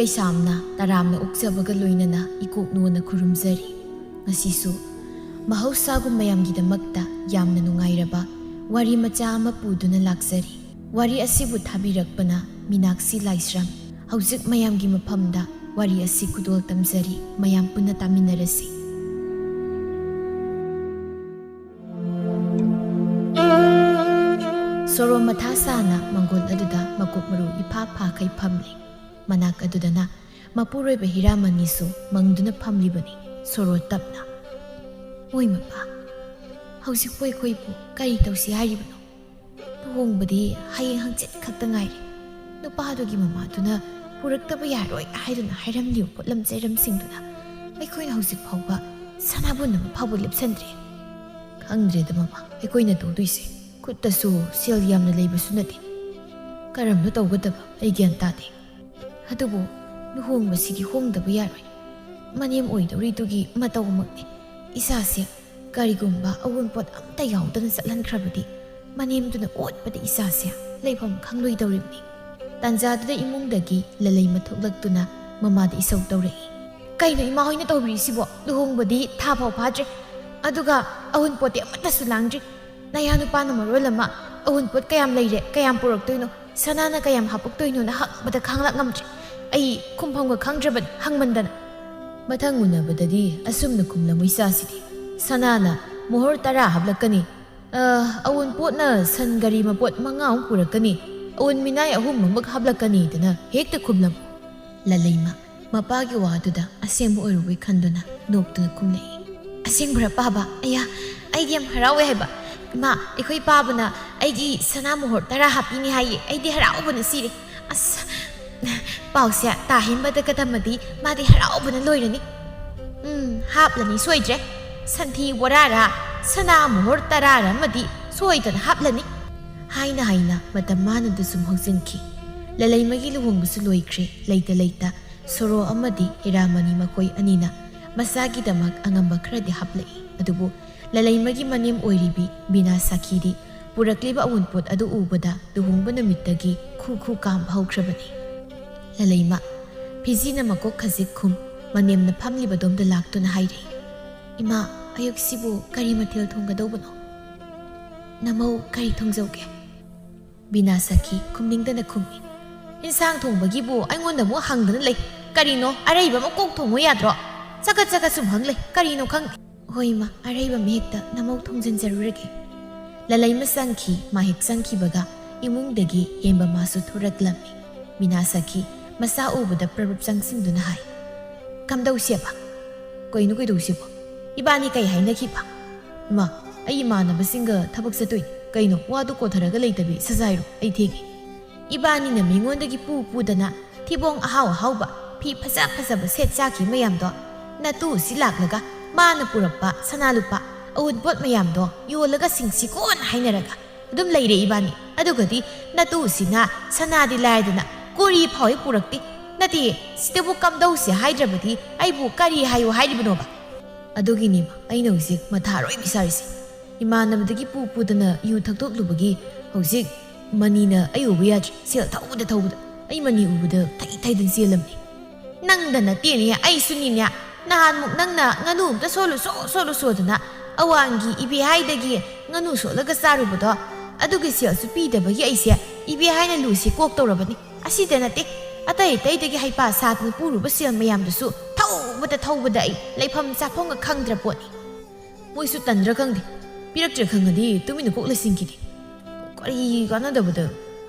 ꯀꯩꯁꯥꯝꯅ ꯇꯔꯥꯝꯅ ꯑꯣꯛꯆꯕꯒ ꯂꯣꯏꯅꯅ ꯏꯀꯣꯛꯅꯣꯅ ꯈꯨꯔꯨꯝꯖꯔꯤ ꯉꯁꯤꯁꯨ ꯃꯍꯧꯁꯥꯒꯨꯝ ꯃꯌꯥꯝꯒꯤꯗꯃꯛꯇ ꯌꯥꯝꯅ ꯅꯨꯡꯉꯥꯏꯔꯕ ꯋꯥꯔꯤ ꯃꯆꯥ ꯑꯃ ꯄꯨꯗꯨꯅ ꯂꯥꯛꯆꯔꯤ ꯋꯥꯔꯤ ꯑꯁꯤꯕꯨ ꯊꯥꯕꯤꯔꯛꯄꯅ ꯃꯤꯅꯥꯛꯁꯤ ꯂꯥꯏꯁ꯭ꯔꯝ ꯍꯧꯖꯤꯛ ꯃꯌꯥꯝꯒꯤ ꯃꯐꯝꯗ ꯋꯥꯔꯤ ꯑꯁꯤ ꯈꯨꯗꯣꯜ ꯇꯝꯖꯔꯤ ꯃꯌꯥꯝ ꯄꯨꯟꯅ ꯇꯥꯃꯤꯟꯅꯔꯁꯤ ꯁꯣꯔꯣ ꯃꯊꯥ ꯁꯥꯅ ꯃꯪꯒꯣꯜ ꯑꯗꯨꯗ ꯃꯀꯣꯛ ꯃꯔꯨ ꯏꯐꯥ ꯐꯥꯈꯩ ꯐꯝꯂꯤ ꯃꯅꯥꯛ ꯑꯗꯨꯗꯅ ꯃꯄꯨꯔꯣꯏꯕ ꯍꯤꯔꯥꯃꯅꯤꯁꯨ ꯃꯪꯗꯨꯅ ꯐꯝꯂꯤꯕꯅꯤ ꯁꯣꯔꯣ ꯇꯞꯅ ꯑꯣꯏ ꯃꯄꯥ ꯍꯧꯖꯤꯛꯄꯨ ꯑꯩꯈꯣꯏꯕꯨ ꯀꯔꯤ ꯇꯧꯁꯤ ꯍꯥꯏꯔꯤꯕꯅꯣ ꯂꯨꯍꯣꯡꯕꯗꯤ ꯍꯌꯦꯡ ꯍꯪꯆꯤꯠ ꯈꯛꯇ ꯉꯥꯏꯔꯦ ꯅꯨꯄꯥꯗꯨꯒꯤ ꯃꯃꯥꯗꯨꯅ ꯄꯨꯔꯛꯇꯕ ꯌꯥꯔꯣꯏ ꯍꯥꯏꯗꯨꯅ ꯍꯥꯏꯔꯝꯂꯤꯕ ꯄꯣꯠꯂꯝ ꯆꯩꯔꯝꯁꯤꯡꯗꯨꯅ ꯑꯩꯈꯣꯏꯅ ꯍꯧꯖꯤꯛ ꯐꯥꯎꯕ ꯁꯅꯥꯕꯨꯟ ꯑꯃ ꯐꯥꯎꯕ ꯂꯦꯞꯁꯟꯗ꯭ꯔꯦ ꯈꯪꯗ꯭ꯔꯦꯗ ꯃꯃꯥ ꯑꯩꯈꯣꯏꯅ ꯇꯧꯗꯣꯏꯁꯦ ꯈꯨꯠꯇꯁꯨ ꯁꯦꯜ ꯌꯥꯝꯅ ꯂꯩꯕꯁꯨ ꯅꯠꯇꯦ ꯀꯔꯝꯅ ꯇꯧꯒꯗꯕ ꯑꯩ ꯒ꯭ꯌꯥꯟ ꯇꯥꯗꯦ ꯑꯗꯨꯕꯨ ꯂꯨꯍꯣꯡꯕꯁꯤꯗꯤ ꯍꯣꯡꯗꯕ ꯌꯥꯔꯣꯏ ꯃꯅꯦꯝ ꯑꯣꯏꯗꯧꯔꯤꯗꯨꯒꯤ ꯃꯇꯧꯃꯛꯅꯤ ꯏꯆꯥꯁꯦ ꯀꯔꯤꯒꯨꯝꯕ ꯑꯋꯨꯟꯄꯣꯠ ꯑꯝꯇ ꯌꯥꯎꯗꯅ ꯆꯠꯍꯟꯈ꯭ꯔꯕꯗꯤ ꯃꯅꯦꯝꯗꯨꯅ ꯑꯣꯠꯄꯗ ꯏꯆꯥꯁꯦ ꯂꯩꯐꯝ ꯈꯪꯂꯣꯏꯗꯧꯔꯤꯕꯅꯤ ꯇꯥꯟꯖꯥꯗꯨꯗ ꯏꯃꯨꯡꯗꯒꯤ ꯂꯂꯩꯃ ꯊꯣꯛꯂꯛꯇꯨꯅ ꯃꯃꯥꯗ ꯏꯁꯧ ꯇꯧꯔꯛꯏ ꯀꯩꯅꯣ ꯏꯃꯥ ꯍꯣꯏꯅ ꯇꯧꯕꯤꯔꯤꯁꯤꯕꯣ ꯂꯨꯍꯣꯡꯕꯗꯤ ꯊꯥ ꯐꯥꯎ ꯐꯥꯗ꯭ꯔꯤ ꯑꯗꯨꯒ ꯑꯋꯨꯟꯄꯣꯠꯇꯤ ꯑꯃꯠꯇꯁꯨ ꯂꯥꯡꯗ꯭ꯔꯤ ꯅꯌꯥ ꯅꯨꯄꯥꯅ ꯃꯔꯣꯜ ꯑꯃ ꯑꯋꯨꯟꯄꯣꯠ ꯀꯌꯥꯝ ꯂꯩꯔꯦ ꯀꯌꯥꯝ ꯄꯨꯔꯛꯇꯣꯏꯅꯣ ꯁꯅꯥꯅ ꯀꯌꯥꯝ ꯍꯥꯞꯄꯛꯇꯣꯏꯅꯣꯅ ꯍꯪꯕꯗ ꯈꯪꯂꯛ ꯉꯝꯗ꯭ꯔꯤ ꯑꯩ ꯈꯨꯝꯐꯝꯒ ꯈꯪꯗ꯭ꯔꯕꯅꯤ ꯍꯪꯃꯟꯗꯅ ꯃꯊꯪ ꯎꯅꯕꯗꯗꯤ ꯑꯁꯨꯝꯅ ꯈꯨꯝꯂꯝꯃꯨ ꯏꯆꯥꯁꯤꯗꯤ ꯁꯅꯥꯅ ꯃꯣꯍꯣꯔ 10 ꯍꯥꯞꯂꯛꯀꯅꯤ ꯑꯋꯨꯟꯄꯣꯠꯅ ꯁꯟ ꯒꯥꯔꯤ ꯃꯄꯣꯠ 5 ꯑꯃꯨꯛ ꯄꯨꯔꯛꯀꯅꯤ ꯑꯋꯨꯟ ꯃꯤꯅꯥꯏ 3 ꯑꯃꯨꯛ ꯍꯥꯞꯂꯛꯀꯅꯤꯗꯅ ꯍꯦꯛꯇ ꯈꯨꯝꯂꯝꯃꯨ ꯂꯂꯩꯃ ꯃꯄꯥꯒꯤ ꯋꯥꯗꯨꯗ ꯑꯁꯦꯡꯕ ꯑꯣꯏꯔꯨꯕꯩ ꯈꯟꯗꯨꯅ ꯅꯣꯛꯇꯨꯅ ꯈꯨꯝꯂꯛꯏ ꯑꯁꯦꯡꯕꯔ ꯄꯥꯕ ꯑꯌꯥ ꯑꯩꯗꯤ ꯌꯥꯝ ꯍꯔꯥꯎꯋꯦ ꯍꯥꯏꯕ ꯏꯃꯥ ꯑꯩꯈꯣꯏ ꯄꯥꯕꯅ ꯑꯩꯒꯤ ꯁꯅꯥ ꯃꯣꯍꯣꯔ 10 ꯍꯥꯞꯄꯤꯅꯤ ꯍꯥꯏꯌꯦ ꯑꯩꯗꯤ ꯍꯔꯥꯎꯕꯅ ꯁꯤꯔꯦ ꯑꯁ ꯄꯥꯎꯁꯦ ꯇꯥꯍꯦꯟꯕꯗꯒ ꯇꯝꯃꯗꯤ ꯃꯥꯗꯤ ꯍꯔꯥꯎꯕꯅ ꯂꯣꯏꯔꯅꯤ ꯍꯥꯞꯂꯅꯤ ꯁꯣꯏꯗ꯭ꯔꯦ ꯁꯟꯊꯤ ꯕꯣꯔꯥꯔ ꯁꯅꯥ ꯃꯣꯍꯣꯔ 10 ꯑꯃꯗꯤ ꯁꯣꯏꯗꯅ ꯍꯥꯞꯂꯅꯤ ꯍꯥꯏꯅ ꯍꯥꯏꯅ ꯃꯇꯝ ꯃꯥꯅꯗ ꯁꯨꯝ ꯍꯧꯖꯤꯟꯈꯤ ꯂꯂꯩꯃꯒꯤ ꯂꯨꯍꯣꯡꯕꯁꯨ ꯂꯣꯏꯈ꯭ꯔꯦ ꯂꯩꯇ ꯂꯩꯇ ꯁꯣꯔꯣ ꯑꯃꯗꯤ ꯍꯤꯔꯥꯃꯅꯤ ꯃꯈꯣꯏ ꯑꯅꯤꯅ ꯃꯁꯥꯒꯤꯗꯃꯛ ꯑꯉꯝꯕ ꯈꯔꯗꯤ ꯍꯥꯞꯂꯛꯏ ꯑꯗꯨꯕꯨ ꯂꯂꯩꯃꯒꯤ ꯃꯅꯦꯝ ꯑꯣꯏꯔꯤꯕꯤ ꯕꯤꯅꯥ ꯁꯥꯈꯤꯗꯤ ꯄꯨꯔꯛꯂꯤꯕ ꯑꯋꯨꯟꯄꯣꯠ ꯑꯗꯨ ꯎꯕꯗ ꯂꯨꯍꯣꯡꯕ ꯅꯨꯃꯤꯠꯇꯒꯤ ꯈꯨ ꯀꯥꯝꯕ ꯍꯧꯈ꯭ꯔꯕꯅꯤ ꯂꯂꯩꯃ ꯐꯤꯖꯤꯅ ꯃꯀꯣꯛ ꯈꯖꯤꯛ ꯈꯨꯝ ꯃꯅꯦꯝꯅ ꯐꯝꯂꯤꯕꯗꯣꯝꯗ ꯂꯥꯛꯇꯨꯅ ꯍꯥꯏꯔꯛꯏ ꯏꯃꯥ ꯑꯌꯨꯛꯁꯤꯕꯨ ꯀꯔꯤ ꯃꯊꯦꯜ ꯊꯣꯡꯒꯗꯧꯕꯅꯣ ꯅꯃꯧ ꯀꯔꯤ ꯊꯣꯡꯖꯧꯒꯦ ꯕꯤꯅꯥ ꯁꯥꯈꯤ ꯈꯨꯝꯅꯤꯡꯗꯅ ꯈꯨꯝꯃꯤ ꯏꯟꯁꯥꯡ ꯊꯣꯡꯕꯒꯤꯕꯨ ꯑꯩꯉꯣꯟꯗ ꯑꯃꯨꯛ ꯍꯪꯗꯅ ꯂꯩ ꯀꯔꯤꯅꯣ ꯑꯔꯩꯕ ꯑꯃ ꯀꯣꯛ ꯊꯣꯡꯉꯨ ꯌꯥꯗ꯭ꯔꯣ ꯆꯒꯠ ꯁꯨꯝ ꯍꯪ ꯂꯩ ꯀꯔꯤꯅꯣ ꯈꯪꯗꯦ ꯍꯣꯏ ꯏꯃꯥ ꯑꯔꯩꯕ ꯃꯍꯦꯛꯇ ꯅꯃꯧ ꯊꯣꯡꯖꯤꯟꯖꯔꯨꯔꯒꯦ ꯂꯂꯩꯃ ꯆꯪꯈꯤ ꯃꯍꯦꯛ ꯆꯪꯈꯤꯕꯒ ꯏꯃꯨꯡꯗꯒꯤ ꯍꯦꯝꯕ ꯃꯥꯁꯨ ꯊꯣꯔꯛꯂꯝꯃꯤ ꯕꯤꯅꯥ ꯁꯥꯈꯤ ꯃꯁꯥ ꯎꯕꯗ ꯄ꯭ꯔꯕꯞ ꯆꯪꯁꯤꯟꯗꯨꯅ ꯍꯥꯏ ꯀꯝꯗꯧꯁꯦꯕ ꯀꯩꯗꯧꯁꯦꯕ ꯏꯕꯥꯅꯤ ꯀꯩ ꯍꯥꯏꯅꯈꯤꯕ ꯏꯃꯥ ꯑꯩ ꯏꯃꯥꯟꯅꯕꯁꯤꯡꯒ ꯊꯕꯛ ꯆꯠꯇꯣꯏꯅꯤ ꯀꯩꯅꯣ ꯋꯥꯗꯨ ꯀꯣꯊꯔꯒ ꯂꯩꯇꯕꯤ ꯁꯖꯥꯏꯔꯣ ꯑꯩ ꯊꯦꯡꯉꯤ ꯏꯕꯥꯅꯤꯅ ꯃꯤꯉꯣꯟꯗꯒꯤ ꯄꯨꯗꯅ ꯊꯤꯕꯣꯡ ꯑꯍꯥꯎꯕ ꯐꯤ ꯐꯖꯕ ꯁꯦꯠ ꯆꯥꯈꯤ ꯃꯌꯥꯝꯗꯣ ꯅꯇꯨ ꯁꯤ ꯂꯥꯛꯂꯒ ꯃꯥꯅ ꯄꯨꯔꯛꯄ ꯁꯅꯥ ꯂꯨꯄꯥ ꯑꯋꯨꯟꯄꯣꯠ ꯃꯌꯥꯝꯗꯣ ꯌꯣꯜꯂꯒ ꯁꯤꯡꯁꯤꯀꯣꯅ ꯍꯥꯏꯅꯔꯒ ꯑꯗꯨꯝ ꯂꯩꯔꯦ ꯏꯕꯥꯅꯤ ꯑꯗꯨꯒꯗꯤ ꯅꯇꯨꯁꯤꯅ ꯁꯅꯥꯗꯤ ꯂꯥꯏꯗꯅ ꯀꯣꯔꯤ ꯐꯥꯎ ꯄꯨꯔꯛꯇꯦ ꯅꯠꯇꯦ ꯁꯤꯗꯕꯨ ꯀꯝꯗꯧꯁꯦ ꯍꯥꯏꯗ꯭ꯔꯕꯗꯤ ꯑꯩꯕꯨ ꯀꯔꯤ ꯍꯥꯏꯌꯨ ꯍꯥꯏꯔꯤꯕꯅꯣꯕ ꯑꯗꯨꯒꯤꯅꯦꯕ ꯑꯩꯅ ꯍꯧꯖꯤꯛ ꯃꯊꯥꯔꯣꯏ ꯁꯥꯔꯤꯁꯦ ꯏꯃꯥꯟꯅꯕꯗꯒꯤ ꯄꯨꯗꯅ ꯌꯨ ꯊꯛꯇꯣꯛꯂꯨꯕꯒꯤ ꯍꯧꯖꯤꯛ ꯃꯅꯤꯅ ꯑꯩ ꯎꯕ ꯌꯥꯗ꯭ꯔꯤ ꯁꯦꯜ ꯊꯧꯕꯗ ꯑꯩ ꯃꯅꯤ ꯎꯕꯗ ꯊꯩꯗꯅ ꯆꯦꯜꯂꯝꯃꯤ ꯅꯪꯗ ꯅꯠꯇꯦꯅꯦ ꯑꯩꯁꯨꯅꯤꯅꯦ ꯅꯍꯥꯟꯃꯨꯛ ꯅꯪꯅ ꯉꯥꯅꯨ ꯑꯝꯇ ꯁꯣꯗꯅ ꯑꯋꯥꯡꯒꯤ ꯏꯕꯦꯍꯥꯏꯗꯒꯤ ꯉꯥꯅꯨ ꯁꯣꯠꯂꯒ ꯆꯥꯔꯨꯕꯗꯣ ꯑꯗꯨꯒꯤ ꯁꯦꯜꯁꯨ ꯄꯤꯗꯕꯒꯤ ꯑꯩꯁꯦ ꯏꯕꯦꯍꯥꯏꯅ ꯂꯨꯁꯤ ꯀꯣꯛ ꯇꯧꯔꯕꯅꯤ ꯑꯁꯤꯗ ꯅꯠꯇꯦ ꯑꯇꯩꯗꯒꯤ ꯍꯩꯄꯥ ꯁꯥꯗꯅ ꯄꯨꯔꯨꯕ ꯁꯦꯜ ꯃꯌꯥꯝꯗꯨꯁꯨ ꯊꯧꯕꯗ ꯑꯩ ꯂꯩꯐꯝ ꯆꯥꯐꯝꯒ ꯈꯪꯗ꯭ꯔ ꯄꯣꯠꯅꯤ ꯃꯣꯏꯁꯨ ꯇꯟꯗ꯭ꯔꯥ ꯈꯪꯗꯦ ꯄꯤꯔꯛꯇ꯭ꯔꯦ ꯈꯪꯉꯗꯤ ꯇꯨꯃꯤꯟꯅ ꯀꯣꯛ ꯂꯩꯁꯤꯟꯈꯤꯗꯦ ꯀꯔꯤ ꯀꯥꯟꯅꯗꯕꯗ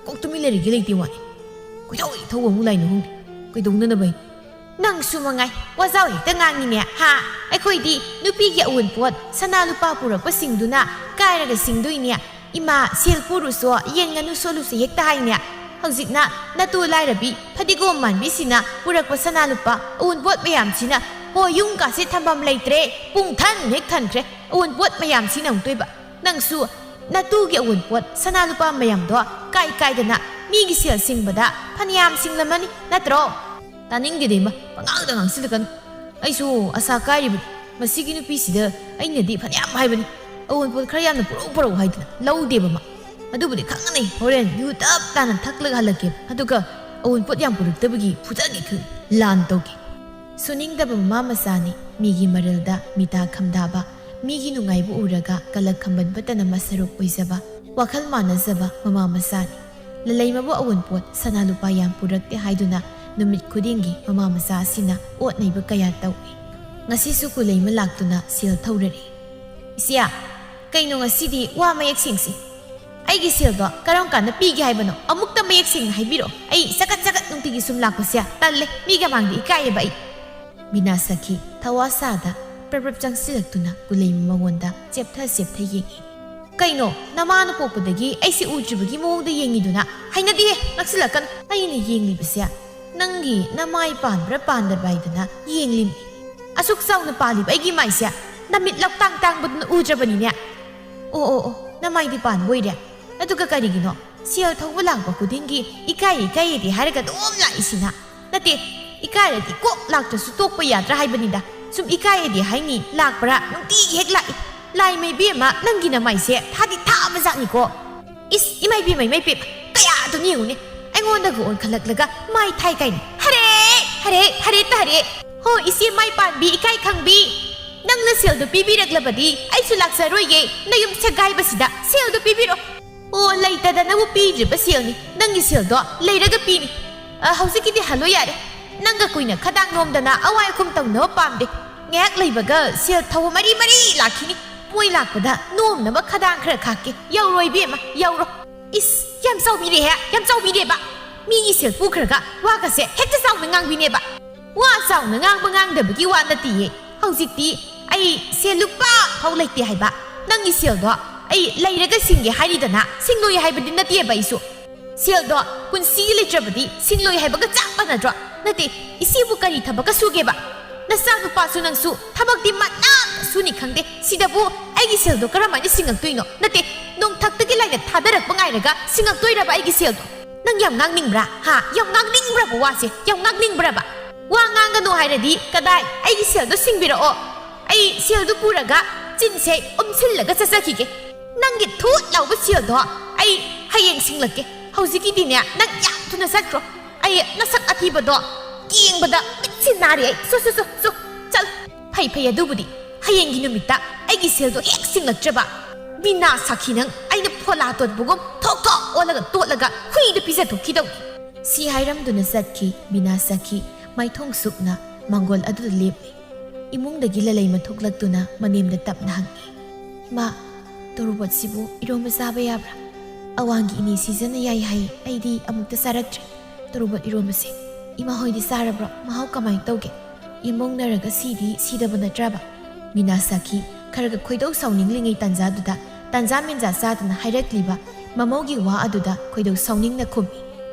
ꯀꯣꯛ ꯇꯨꯃꯤꯟ ꯂꯩꯔꯤꯒꯦ ꯂꯩꯇꯦ ꯋꯥꯅꯤ ꯊꯧꯕ ꯑꯃꯨꯛ ꯂꯥꯏꯅ ꯈꯪꯗꯦ ꯀꯩꯗꯧꯅꯅꯕꯩ ꯅꯪꯁꯨ ꯃꯉꯥꯏ ꯋꯥꯖꯥꯎ ꯍꯦꯛꯇ ꯉꯥꯡꯉꯤꯅꯦ ꯍꯥ ꯑꯩꯈꯣꯏꯗꯤ ꯅꯨꯄꯤꯒꯤ ꯑꯋꯨꯟꯄꯣꯠ ꯁꯅꯥ ꯂꯨꯄꯥ ꯄꯨꯔꯛꯄꯁꯤꯡꯗꯨꯅ ꯀꯥꯏꯔꯒ ꯁꯤꯡꯗꯣꯏꯅꯦ ꯏꯃꯥ ꯁꯦꯜ ꯄꯨꯔꯨꯁꯨ ꯌꯦꯟ ꯉꯥꯅꯨ ꯁꯣꯠꯂꯨꯁꯨ ꯍꯦꯛꯇ ꯍꯥꯏꯅꯦ ꯍꯧꯖꯤꯛꯅ ꯅꯇꯨ ꯂꯥꯏꯔꯕꯤ ꯐꯗꯤꯒꯣꯝ ꯃꯥꯟꯕꯤꯁꯤꯅ ꯄꯨꯔꯛꯄ ꯁꯅꯥ ꯂꯨꯄꯥ ꯑꯋꯨꯟꯄꯣꯠ ꯃꯌꯥꯝꯁꯤꯅ ꯍꯣꯏ ꯌꯨꯝꯀꯥꯁꯦ ꯊꯝꯐꯝ ꯂꯩꯇ꯭ꯔꯦ ꯄꯨꯡ ꯍꯦꯛ ꯊꯟꯈ꯭ꯔꯦ ꯑꯋꯨꯟꯄꯣꯠ ꯃꯌꯥꯝꯁꯤꯅ ꯑꯃꯨꯛꯇꯣꯏꯕ ꯅꯪꯁꯨ ꯅꯇꯨꯒꯤ ꯑꯋꯨꯟꯄꯣꯠ ꯁꯅꯥ ꯂꯨꯄꯥ ꯃꯌꯥꯝꯗꯣ ꯀꯥꯏꯗꯅ ꯃꯤꯒꯤ ꯁꯦꯜ ꯁꯤꯡꯕꯗ ꯐꯅꯌꯥꯝ ꯁꯤꯡꯂꯝꯃꯅꯤ ꯅꯠꯇ꯭ꯔꯣ ꯇꯥꯅꯤꯡꯗꯦꯗ ꯏꯃꯥ ꯄꯉꯥꯡꯗ ꯉꯥꯡꯁꯤꯜꯂꯛꯀꯅꯨ ꯑꯩꯁꯨ ꯑꯁꯥ ꯀꯥꯏꯔꯤꯕꯅꯤ ꯃꯁꯤꯒꯤ ꯅꯨꯄꯤꯁꯤꯗ ꯑꯩꯅꯗꯤ ꯐꯅꯌꯥꯝ ꯍꯥꯏꯕꯅꯤ ꯑꯋꯨꯟꯄꯣꯠ ꯈꯔ ꯌꯥꯝꯅ ꯄꯨꯔꯛꯎ ꯍꯥꯏꯗꯅ ꯂꯧꯗꯦꯕ ꯃꯥ ꯑꯗꯨꯕꯨꯗꯤ ꯈꯪꯉꯅꯤ ꯍꯣꯔꯦꯟ ꯌꯨ ꯇꯞ ꯇꯥꯅ ꯊꯛꯂꯒ ꯍꯜꯂꯛꯀꯦꯕ ꯑꯗꯨꯒ ꯑꯋꯨꯟꯄꯣꯠ ꯌꯥꯝ ꯄꯨꯔꯛꯇꯕꯒꯤ ꯐꯨꯖꯒꯦ ꯈꯪꯉꯤ ꯂꯥꯟ ꯇꯧꯒꯦ ꯁꯨꯅꯤꯡꯗꯕ ꯃꯃꯥ ꯃꯆꯥꯅꯤ ꯃꯤꯒꯤ ꯃꯔꯜꯗ ꯃꯤꯇꯥ ꯈꯝꯗꯥꯕ ꯃꯤꯒꯤ ꯅꯨꯡꯉꯥꯏꯕ ꯎꯔꯒ ꯀꯂꯛ ꯈꯝꯕꯟꯕꯇꯅ ꯃꯁꯔꯨꯛ ꯑꯣꯏꯖꯕ ꯋꯥꯈꯜ ꯃꯥꯟꯅꯖꯕ ꯃꯃꯥ ꯃꯆꯥꯅꯤ ꯂꯂꯩꯃꯕꯨ ꯑꯋꯨꯟꯄꯣꯠ ꯁꯅꯥ ꯂꯨꯄꯥ ꯌꯥꯝ ꯄꯨꯔꯛꯇꯦ ꯍꯥꯏꯗꯨꯅ ꯅꯨꯃꯤꯠ ꯈꯨꯗꯤꯡꯒꯤ ꯃꯃꯥ ꯃꯆꯥ ꯑꯁꯤꯅ ꯑꯣꯠ ꯅꯩꯕ ꯀꯌꯥ ꯇꯧꯏ ꯉꯁꯤꯁꯨ ꯀꯨꯂꯩꯃ ꯂꯥꯛꯇꯨꯅ ꯁꯦꯜ ꯊꯧꯔꯔꯤ ꯏꯆꯦ ꯀꯩꯅꯣ ꯉꯁꯤꯗꯤ ꯋꯥ ꯃꯌꯦꯛ ꯁꯦꯡꯁꯤ ꯑꯩꯒꯤ ꯁꯦꯜꯗꯣ ꯀꯔꯝ ꯀꯥꯟꯗ ꯄꯤꯒꯦ ꯍꯥꯏꯕꯅꯣ ꯑꯃꯨꯛꯇ ꯃꯌꯦꯛ ꯁꯦꯡꯅ ꯍꯥꯏꯕꯤꯔꯣ ꯑꯩ ꯆꯀꯠ ꯆꯀꯠ ꯅꯨꯡꯇꯤꯒꯤ ꯁꯨꯝ ꯂꯥꯛꯄꯁꯦ ꯇꯜꯂꯦ ꯃꯤꯒ ꯃꯥꯡꯗ ꯏꯀꯥꯏꯌꯦꯕ ꯑꯩ ꯕꯤꯅꯥ ꯁꯈꯤ ꯊꯋꯥꯁꯥꯗ ꯄ꯭ꯔꯞ ꯆꯪꯁꯤꯜꯂꯛꯇꯨꯅ ꯀꯨꯂꯩꯃ ꯃꯉꯣꯟꯗ ꯆꯦꯞꯊ ꯌꯦꯡꯉꯤ ꯀꯩꯅꯣ ꯅꯃꯥꯅ ꯄꯣꯛꯄꯗꯒꯤ ꯑꯩꯁꯦ ꯎꯗ꯭ꯔꯤꯕꯒꯤ ꯃꯑꯣꯡꯗ ꯌꯦꯡꯉꯤꯗꯨꯅ ꯍꯩꯅꯗꯦꯍꯦ ꯅꯛꯁꯤꯜꯂꯛꯀꯅꯨ ꯑꯩꯅ ꯌꯦꯡꯂꯤꯕꯁꯦ ꯅꯪꯒꯤ ꯅꯃꯥꯏ ꯄꯥꯟꯕ꯭ꯔꯥ ꯄꯥꯟꯗꯕ꯭ꯔꯥ ꯍꯥꯏꯗꯅ ꯌꯦꯡꯂꯤꯝꯅꯤ ꯑꯁꯨꯛ ꯆꯥꯎꯅ ꯄꯥꯜꯂꯤꯕ ꯑꯩꯒꯤ ꯃꯥꯏꯁꯦ ꯅꯃꯤꯠ ꯂꯧꯇꯥꯡ ꯇꯥꯡꯕꯗꯨꯅ ꯎꯗ꯭ꯔꯕꯅꯤꯅꯦ ꯑꯣ ꯅꯃꯥꯏꯗꯤ ꯄꯥꯟꯕ ꯑꯣꯏꯔꯦ ꯑꯗꯨꯒ ꯀꯔꯤꯒꯤꯅꯣ ꯁꯦꯜ ꯊꯧꯕ ꯂꯥꯛꯄ ꯈꯨꯗꯤꯡꯒꯤ ꯏꯀꯥꯏꯌꯦꯗꯤ ꯍꯥꯏꯔꯒ ꯑꯗꯨꯝ ꯂꯥꯛꯏꯁꯤꯅ ꯅꯠꯇꯦ ꯏꯀꯥꯏꯔꯗꯤ ꯀꯣꯛ ꯂꯥꯛꯇ꯭ꯔꯁꯨ ꯇꯣꯛꯄ ꯌꯥꯗ꯭ꯔꯥ ꯍꯥꯏꯕꯅꯤꯗ ꯁꯨꯝ ꯏꯀꯥꯏꯌꯦꯗꯤ ꯍꯥꯏꯅꯤ ꯂꯥꯛꯄ꯭ꯔꯥ ꯅꯨꯡꯇꯤꯒꯤ ꯍꯦꯛ ꯂꯥꯛꯏ ꯂꯥꯏ ꯃꯩꯕꯤ ꯑꯃ ꯅꯪꯒꯤ ꯅꯃꯥꯏꯁꯦ ꯊꯥꯗꯤ ꯊꯥꯕ ꯖꯥꯠꯅꯤꯀꯣ ꯏꯁ ꯏꯃꯥꯏꯕꯤ ꯀꯌꯥꯗꯨꯅ ꯌꯦꯡꯉꯨꯅꯦ ꯑꯩꯉꯣꯟꯗꯒ ꯑꯣꯟꯈꯠꯂꯛꯂꯒ ꯃꯥꯏ ꯊꯥꯏ ꯀꯥꯏꯅ ꯍꯔꯦ ꯍꯣ ꯏꯆꯦ ꯃꯥꯏ ꯄꯥꯟꯕꯤ ꯏꯀꯥꯏ ꯈꯪꯕꯤ ꯅꯪꯅ ꯁꯦꯜꯗꯨ ꯄꯤꯕꯤꯔꯛꯂꯕꯗꯤ ꯑꯩꯁꯨ ꯂꯥꯛꯆꯔꯣꯏꯌꯦ ꯅꯌꯨꯝ ꯁꯦꯒꯥꯏꯕꯁꯤꯗ ꯁꯦꯜꯗꯨ ꯄꯤꯕꯤꯔꯣ ꯑꯣ ꯂꯩꯇꯗꯅꯕꯨ ꯄꯤꯗ꯭ꯔꯤꯕ ꯁꯦꯜꯅꯤ ꯅꯪꯒꯤ ꯁꯦꯜꯗꯣ ꯂꯩꯔꯒ ꯄꯤꯅꯤ ꯍꯧꯖꯤꯛꯀꯤꯗꯤ ꯍꯜꯂꯣ ꯌꯥꯔꯦ ꯅꯪꯒ ꯀꯨꯏꯅ ꯈꯗꯥꯡ ꯅꯣꯝꯗꯅ ꯑꯋꯥꯏ ꯑꯈꯨꯝ ꯇꯧꯅꯕ ꯄꯥꯝꯗꯦ ꯉꯥꯏꯍꯥꯛ ꯂꯩꯕꯒ ꯁꯦꯜ ꯊꯧꯕ ꯃꯔꯤ ꯂꯥꯛꯈꯤꯅꯤ ꯃꯣꯏ ꯂꯥꯛꯄꯗ ꯅꯣꯝꯅꯕ ꯈꯗꯥꯡ ꯈꯔ ꯈꯥꯛꯀꯦ ꯌꯧꯔꯣꯏ ꯏꯕꯦꯝꯃ ꯌꯧꯔꯣ ꯏꯁ ꯌꯥꯝ ꯆꯥꯎꯕꯤꯔꯦꯕ ꯃꯤꯒꯤ ꯁꯦꯜ ꯄꯨꯈ꯭ꯔꯒ ꯋꯥꯒꯁꯦ ꯍꯦꯛꯇ ꯆꯥꯎꯅ ꯉꯥꯡꯕꯤꯅꯦꯕ ꯋꯥ ꯆꯥꯎꯅ ꯉꯥꯡꯕ ꯉꯥꯡꯗꯕꯒꯤ ꯋꯥ ꯅꯠꯇꯤꯌꯦ ꯍꯧꯖꯤꯛꯇꯤ ꯑꯩ ꯁꯦꯜ ꯂꯨꯄꯥ ꯐꯥꯎ ꯂꯩꯇꯦ ꯍꯥꯏꯕ ꯅꯪꯒꯤ ꯁꯦꯜꯗꯣ ꯑꯩ ꯂꯩꯔꯒ ꯁꯤꯡꯒꯦ ꯍꯥꯏꯔꯤꯗꯅ ꯁꯤꯡꯂꯣꯏ ꯍꯥꯏꯕꯗꯤ ꯅꯠꯇꯦꯕ ꯑꯩꯁꯨ ꯁꯦꯜꯗꯣ ꯄꯨꯟꯁꯤꯒꯤ ꯂꯩꯇ꯭ꯔꯕꯗꯤ ꯁꯤꯡꯂꯣꯏ ꯍꯥꯏꯕꯒ ꯆꯞ ꯃꯥꯟꯅꯗ꯭ꯔꯣ ꯅꯠꯇꯦ ꯏꯆꯦꯕꯨ ꯀꯔꯤ ꯊꯕꯛꯀ ꯁꯨꯒꯦꯕ ꯅꯆꯥ ꯅꯨꯄꯥꯁꯨ ꯅꯪꯁꯨ ꯊꯕꯛꯇꯤ ꯃꯅꯥꯛꯇ ꯁꯨꯅꯤ ꯈꯪꯗꯦ ꯁꯤꯗꯕꯨ ꯑꯩꯒꯤ ꯁꯦꯜꯗꯣ ꯀꯔꯝꯍꯥꯏꯅ ꯁꯤꯡꯉꯛꯇꯣꯏꯅꯣ ꯅꯠꯇꯦ ꯅꯣꯡꯊꯛꯇꯒꯤ ꯂꯥꯏꯅ ꯊꯥꯗꯔꯛꯄ ꯉꯥꯏꯔꯒ ꯁꯤꯡꯉꯛꯇꯣꯏꯔꯕ ꯑꯩꯒꯤ ꯁꯦꯜꯗꯣ ꯅꯪ ꯌꯥꯝ ꯉꯥꯡꯅꯤꯡꯕ꯭ꯔꯥ ꯌꯥꯝ ꯉꯥꯡꯅꯤꯡꯕ꯭ꯔꯕ ꯋꯥꯁꯦ ꯌꯥꯝ ꯉꯥꯡꯅꯤꯡꯕ꯭ꯔꯕ ꯋꯥ ꯉꯥꯡꯒꯅꯨ ꯍꯥꯏꯔꯗꯤ ꯀꯗꯥꯏ ꯑꯩꯒꯤ ꯁꯦꯜꯗꯣ ꯁꯤꯡꯕꯤꯔꯛꯑꯣ ꯑꯩ ꯁꯦꯜꯗꯨ ꯄꯨꯔꯒ ꯆꯤꯟꯁꯦ ꯎꯝꯁꯤꯜꯂꯒ ꯆꯠꯆꯈꯤꯒꯦ ꯅꯪꯒꯤ ꯊꯨꯠ ꯂꯥꯎꯕ ꯁꯦꯜꯗꯣ ꯑꯩ ꯍꯌꯦꯡ ꯁꯤꯡꯂꯛꯀꯦ ꯍꯧꯖꯤꯛꯀꯤꯗꯤꯅꯦ ꯅꯪ ꯌꯥꯝ ꯊꯨꯅ ꯆꯠꯈ꯭ꯔꯣ ꯑꯩ ꯅꯁꯛ ꯑꯊꯤꯕꯗꯣ ꯌꯦꯡꯕꯗ ꯃꯤꯠꯁꯤ ꯅꯥꯔꯦ ꯑꯩ ꯆꯠ ꯐꯩ ꯑꯗꯨꯕꯨꯗꯤ ꯍꯌꯦꯡꯒꯤ ꯅꯨꯃꯤꯠꯇ ꯑꯩꯒꯤ ꯁꯦꯜꯗꯣ ꯍꯦꯛ ꯁꯤꯡꯂꯛꯇ꯭ꯔꯕ ꯕꯤꯅꯥ ꯁꯈꯤ ꯅꯪ ꯑꯩꯅ ꯐꯣꯂꯥ ꯇꯣꯠꯄꯒꯨꯝ ꯊꯣꯛ ꯑꯣꯜꯂꯒ ꯇꯣꯠꯂꯒ ꯍꯨꯏꯗ ꯄꯤꯖꯊꯣꯛꯈꯤꯗꯧꯅꯤ ꯁꯤ ꯍꯥꯏꯔꯝꯗꯨꯅ ꯆꯠꯈꯤ ꯕꯤꯅꯥ ꯁꯈꯤ ꯃꯥꯏꯊꯣꯡ ꯁꯨꯞꯅ ꯃꯥꯡꯒꯣꯜ ꯑꯗꯨꯗ ꯂꯦꯞꯂꯤ ꯏꯃꯨꯡꯗꯒꯤ ꯂꯂꯩꯃ ꯊꯣꯛꯂꯛꯇꯨꯅ ꯃꯅꯦꯝꯗ ꯇꯞꯅ ꯍꯪꯉꯤ ꯃꯥ ꯇꯣꯔꯣꯕꯣꯠꯁꯤꯕꯨ ꯏꯔꯣꯝꯕ ꯆꯥꯕ ꯌꯥꯕ꯭ꯔꯥ ꯑꯋꯥꯡꯒꯤ ꯏꯅꯦ ꯁꯤꯖꯟꯅ ꯌꯥꯏ ꯍꯥꯏꯌꯦ ꯑꯩꯗꯤ ꯑꯃꯨꯛꯇ ꯆꯥꯔꯛꯇ꯭ꯔꯤ ꯇꯣꯔꯣꯕꯣꯠ ꯏꯔꯣꯝꯕꯁꯦ ꯏꯃꯥ ꯍꯣꯏꯗꯤ ꯆꯥꯔꯕ꯭ꯔꯣ ꯃꯍꯥꯎ ꯀꯃꯥꯏꯅ ꯇꯧꯒꯦ ꯏꯃꯧꯅꯔꯒ ꯁꯤꯗꯕ ꯅꯠꯇ꯭ꯔꯕ ꯕꯤꯅꯥ ꯁꯈꯤ ꯈꯔꯒ ꯈꯣꯏꯗꯧ ꯁꯥꯎꯅꯤꯡꯂꯤꯉꯩ ꯇꯥꯟꯖꯥꯗꯨꯗ ꯇꯥꯟꯖꯥ ꯃꯦꯟꯖꯥ ꯆꯥꯗꯨꯅ ꯍꯥꯏꯔꯛꯂꯤꯕ ꯃꯃꯧꯒꯤ ꯋꯥ ꯑꯗꯨꯗ ꯈꯣꯏꯗꯧ ꯁꯥꯎꯅꯤꯡꯅ ꯈꯨꯝꯃꯤ